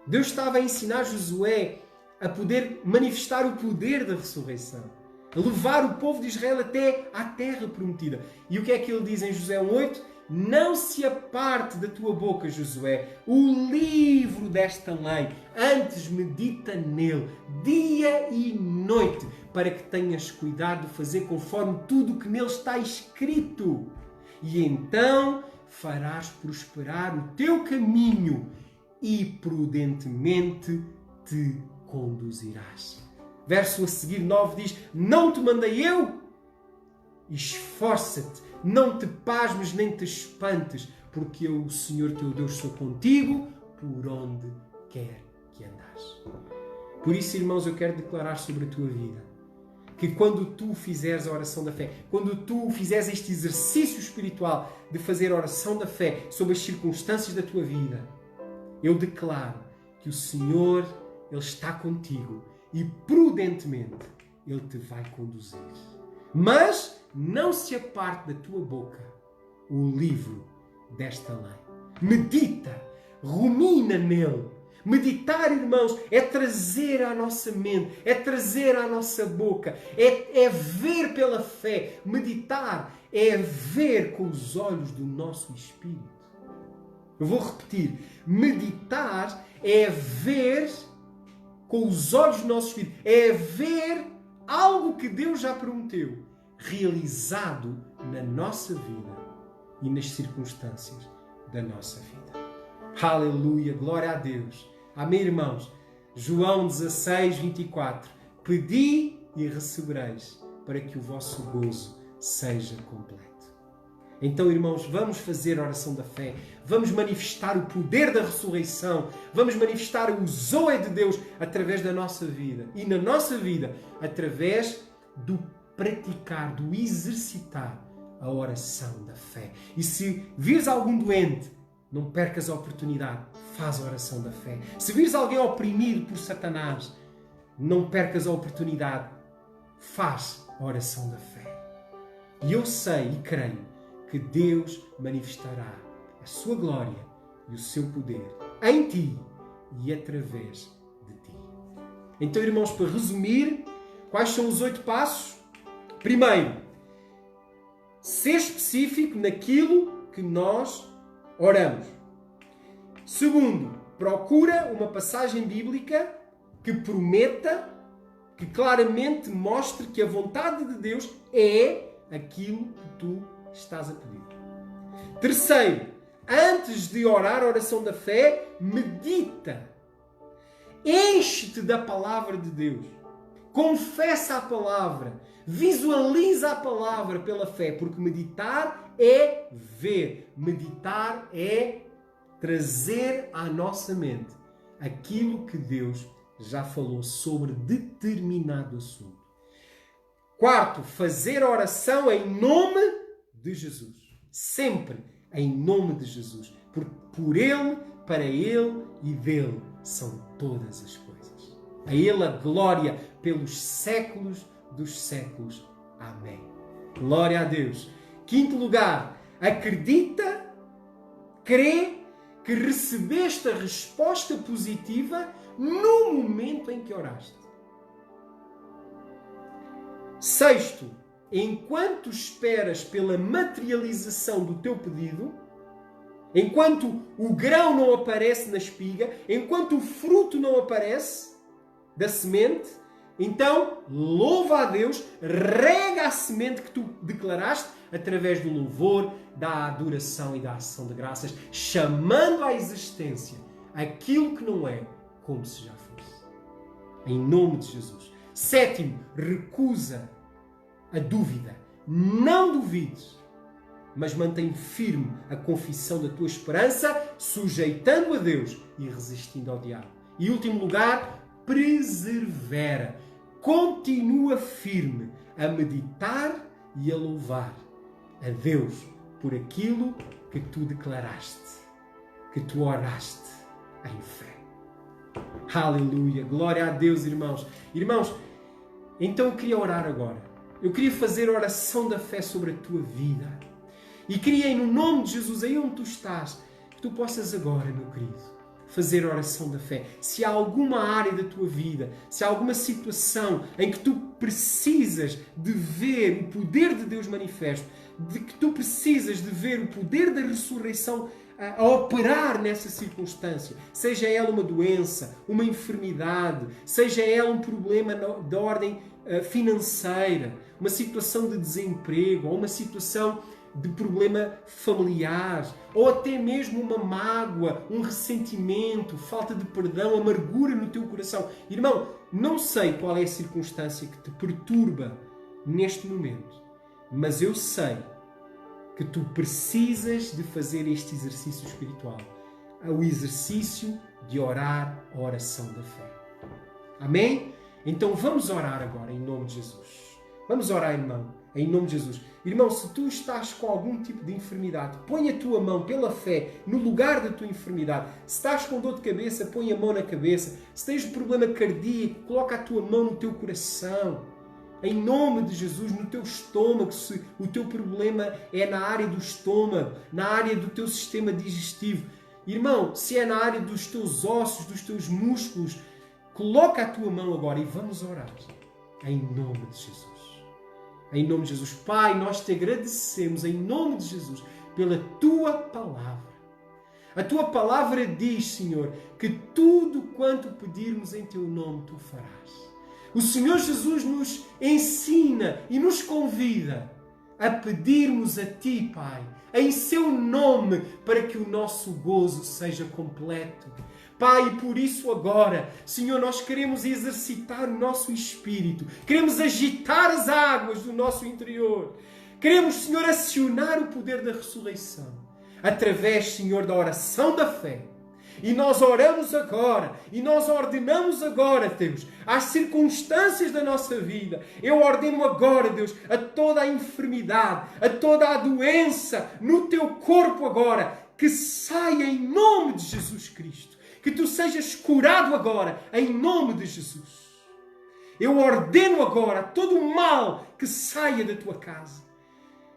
Deus estava a ensinar Josué a poder manifestar o poder da ressurreição. A levar o povo de Israel até à terra prometida. E o que é que ele diz em Josué 1:8? Não se aparte da tua boca, Josué, o livro desta lei. Antes medita nele, dia e noite, para que tenhas cuidado de fazer conforme tudo o que nele está escrito. E então farás prosperar o teu caminho e prudentemente te conduzirás. Verso a seguir 9 diz, não te mandei eu? Esforça-te, não te pasmes nem te espantes, porque eu, o Senhor teu Deus, sou contigo por onde quer que andares. Por isso, irmãos, eu quero declarar sobre a tua vida que quando tu fizeres a oração da fé, quando tu fizeres este exercício espiritual de fazer a oração da fé sobre as circunstâncias da tua vida, eu declaro que o Senhor, Ele está contigo e prudentemente Ele te vai conduzir. Mas não se aparte da tua boca o livro desta lei. Medita, rumina nele. Meditar, irmãos, é trazer à nossa mente, é trazer à nossa boca, é ver pela fé. Meditar é ver com os olhos do nosso espírito. Eu vou repetir. Meditar é ver com os olhos do nosso espírito. É ver algo que Deus já prometeu, realizado na nossa vida e nas circunstâncias da nossa vida. Aleluia, glória a Deus. Amém, irmãos? João 16, 24. Pedi e recebereis, para que o vosso gozo seja completo. Então, irmãos, vamos fazer a oração da fé. Vamos manifestar o poder da ressurreição. Vamos manifestar o Zoe de Deus através da nossa vida. E na nossa vida, através do praticar, do exercitar a oração da fé. E se vires algum doente, não percas a oportunidade. Faz a oração da fé. Se vires alguém oprimido por Satanás, não percas a oportunidade. Faz a oração da fé. E eu sei e creio que Deus manifestará a sua glória e o seu poder em ti e através de ti. Então, irmãos, para resumir, quais são os 8 passos? Primeiro, ser específico naquilo que nós oramos. Segundo, procura uma passagem bíblica que prometa, que claramente mostre que a vontade de Deus é aquilo que tu estás a pedir. Terceiro, antes de orar a oração da fé, medita. Enche-te da palavra de Deus. Confessa a palavra. Visualiza a palavra pela fé, porque meditar é ver. Meditar é trazer à nossa mente aquilo que Deus já falou sobre determinado assunto. Quarto, fazer a oração em nome de Jesus. Sempre em nome de Jesus. Porque por Ele, para Ele e dele são todas as coisas. A Ele a glória pelos séculos dos séculos. Amém. Glória a Deus. Quinto lugar, acredita, crê que recebeste a resposta positiva no momento em que oraste. Sexto, enquanto esperas pela materialização do teu pedido, enquanto o grão não aparece na espiga, enquanto o fruto não aparece da semente, então louva a Deus, rega a semente que tu declaraste através do louvor, da adoração e da ação de graças, chamando à existência aquilo que não é como se já fosse. Em nome de Jesus. Sétimo, recusa a dúvida. Não duvides, mas mantém firme a confissão da tua esperança, sujeitando a Deus e resistindo ao diabo. E último lugar, persevera. Continua firme a meditar e a louvar a Deus por aquilo que tu declaraste, que tu oraste em fé. Aleluia! Glória a Deus, irmãos. Irmãos, então eu queria orar agora. Eu queria fazer a oração da fé sobre a tua vida. E queria, no nome de Jesus, aí onde tu estás, que tu possas agora, meu querido, fazer a oração da fé. Se há alguma área da tua vida, se há alguma situação em que tu precisas de ver o poder de Deus manifesto, de que tu precisas de ver o poder da ressurreição a operar nessa circunstância, seja ela uma doença, uma enfermidade, seja ela um problema de ordem financeira, uma situação de desemprego, ou uma situação de problema familiar, ou até mesmo uma mágoa, um ressentimento, falta de perdão, amargura no teu coração. Irmão, não sei qual é a circunstância que te perturba neste momento, mas eu sei que tu precisas de fazer este exercício espiritual, o exercício de orar a oração da fé. Amém? Então vamos orar agora em nome de Jesus. Vamos orar, irmão, em nome de Jesus. Irmão, se tu estás com algum tipo de enfermidade, põe a tua mão pela fé no lugar da tua enfermidade. Se estás com dor de cabeça, põe a mão na cabeça. Se tens um problema cardíaco, coloca a tua mão no teu coração. em nome de Jesus, no teu estômago, se o teu problema é na área do estômago, na área do teu sistema digestivo. Irmão, se é na área dos teus ossos, dos teus músculos, coloca a tua mão agora e vamos orar. Em nome de Jesus. Em nome de Jesus. Pai, nós te agradecemos em nome de Jesus pela tua palavra. A tua palavra diz, Senhor, que tudo quanto pedirmos em teu nome tu farás. O Senhor Jesus nos ensina e nos convida a pedirmos a ti, Pai, em seu nome, para que o nosso gozo seja completo. Pai, e por isso agora, Senhor, nós queremos exercitar o nosso espírito, queremos agitar as águas do nosso interior, queremos, Senhor, acionar o poder da ressurreição, através, Senhor, da oração da fé. E nós oramos agora, e nós ordenamos agora, Deus, às circunstâncias da nossa vida. Eu ordeno agora, Deus, a toda a enfermidade, a toda a doença no teu corpo agora, que saia em nome de Jesus Cristo. Que tu sejas curado agora, em nome de Jesus. Eu ordeno agora todo o mal que saia da tua casa.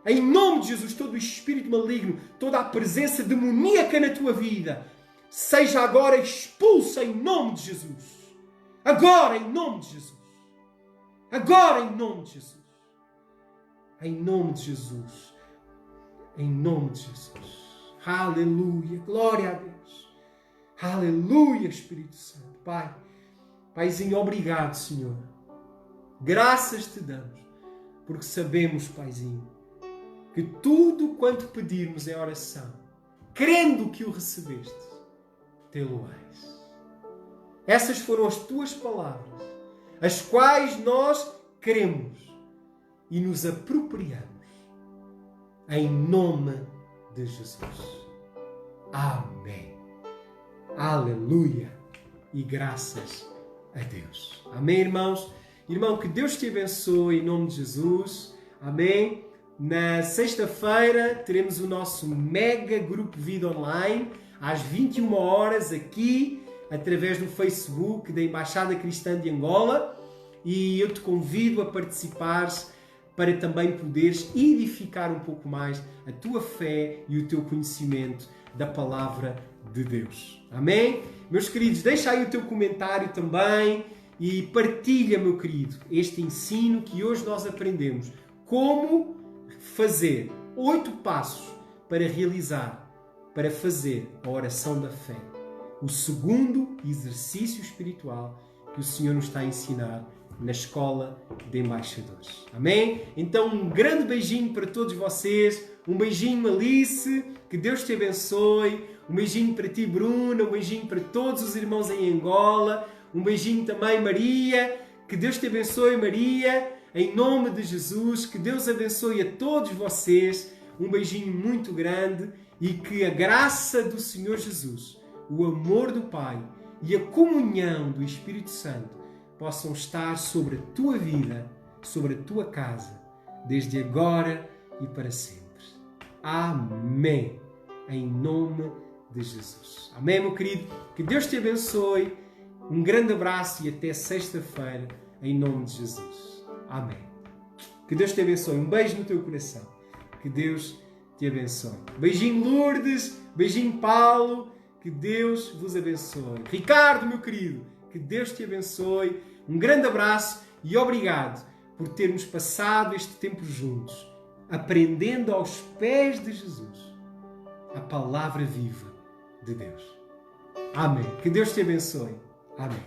Em nome de Jesus, todo o espírito maligno, toda a presença demoníaca na tua vida, seja agora expulsa em nome de Jesus. Agora em nome de Jesus. Agora em nome de Jesus. Em nome de Jesus. Em nome de Jesus. Aleluia. Glória a Deus. Aleluia, Espírito Santo. Pai, Paizinho, obrigado, Senhor. Graças te damos, porque sabemos, Paizinho, que tudo quanto pedirmos em oração, crendo que o recebeste, tê-lo-eis. Essas foram as tuas palavras, as quais nós cremos e nos apropriamos. Em nome de Jesus. Amém. Aleluia. E graças a Deus. Amém, irmãos? Irmão, que Deus te abençoe em nome de Jesus. Amém? Na sexta-feira teremos o nosso mega grupo Vida Online, às 21 horas, aqui, através do Facebook da Embaixada Cristã de Angola. E eu te convido a participares para também poderes edificar um pouco mais a tua fé e o teu conhecimento da Palavra de Deus. Amém? Meus queridos, deixa aí o teu comentário também e partilha, meu querido, este ensino que hoje nós aprendemos. Como fazer 8 passos para realizar, para fazer a oração da fé. O segundo exercício espiritual que o Senhor nos está a ensinar na Escola de Embaixadores. Amém? Então, um grande beijinho para todos vocês. Um beijinho, Alice. Que Deus te abençoe. Um beijinho para ti, Bruna. Um beijinho para todos os irmãos em Angola. Um beijinho também, Maria. Que Deus te abençoe, Maria. Em nome de Jesus. Que Deus abençoe a todos vocês. Um beijinho muito grande. E que a graça do Senhor Jesus, o amor do Pai e a comunhão do Espírito Santo possam estar sobre a tua vida, sobre a tua casa, desde agora e para sempre. Amém. Em nome de Jesus. Amém, meu querido? Que Deus te abençoe. Um grande abraço e até sexta-feira, em nome de Jesus. Amém. Que Deus te abençoe. Um beijo no teu coração. Que Deus te abençoe. Beijinho, Lourdes. Beijinho, Paulo. Que Deus vos abençoe. Ricardo, meu querido, que Deus te abençoe. Um grande abraço e obrigado por termos passado este tempo juntos, aprendendo aos pés de Jesus a palavra viva de Deus. Amém. Que Deus te abençoe. Amém.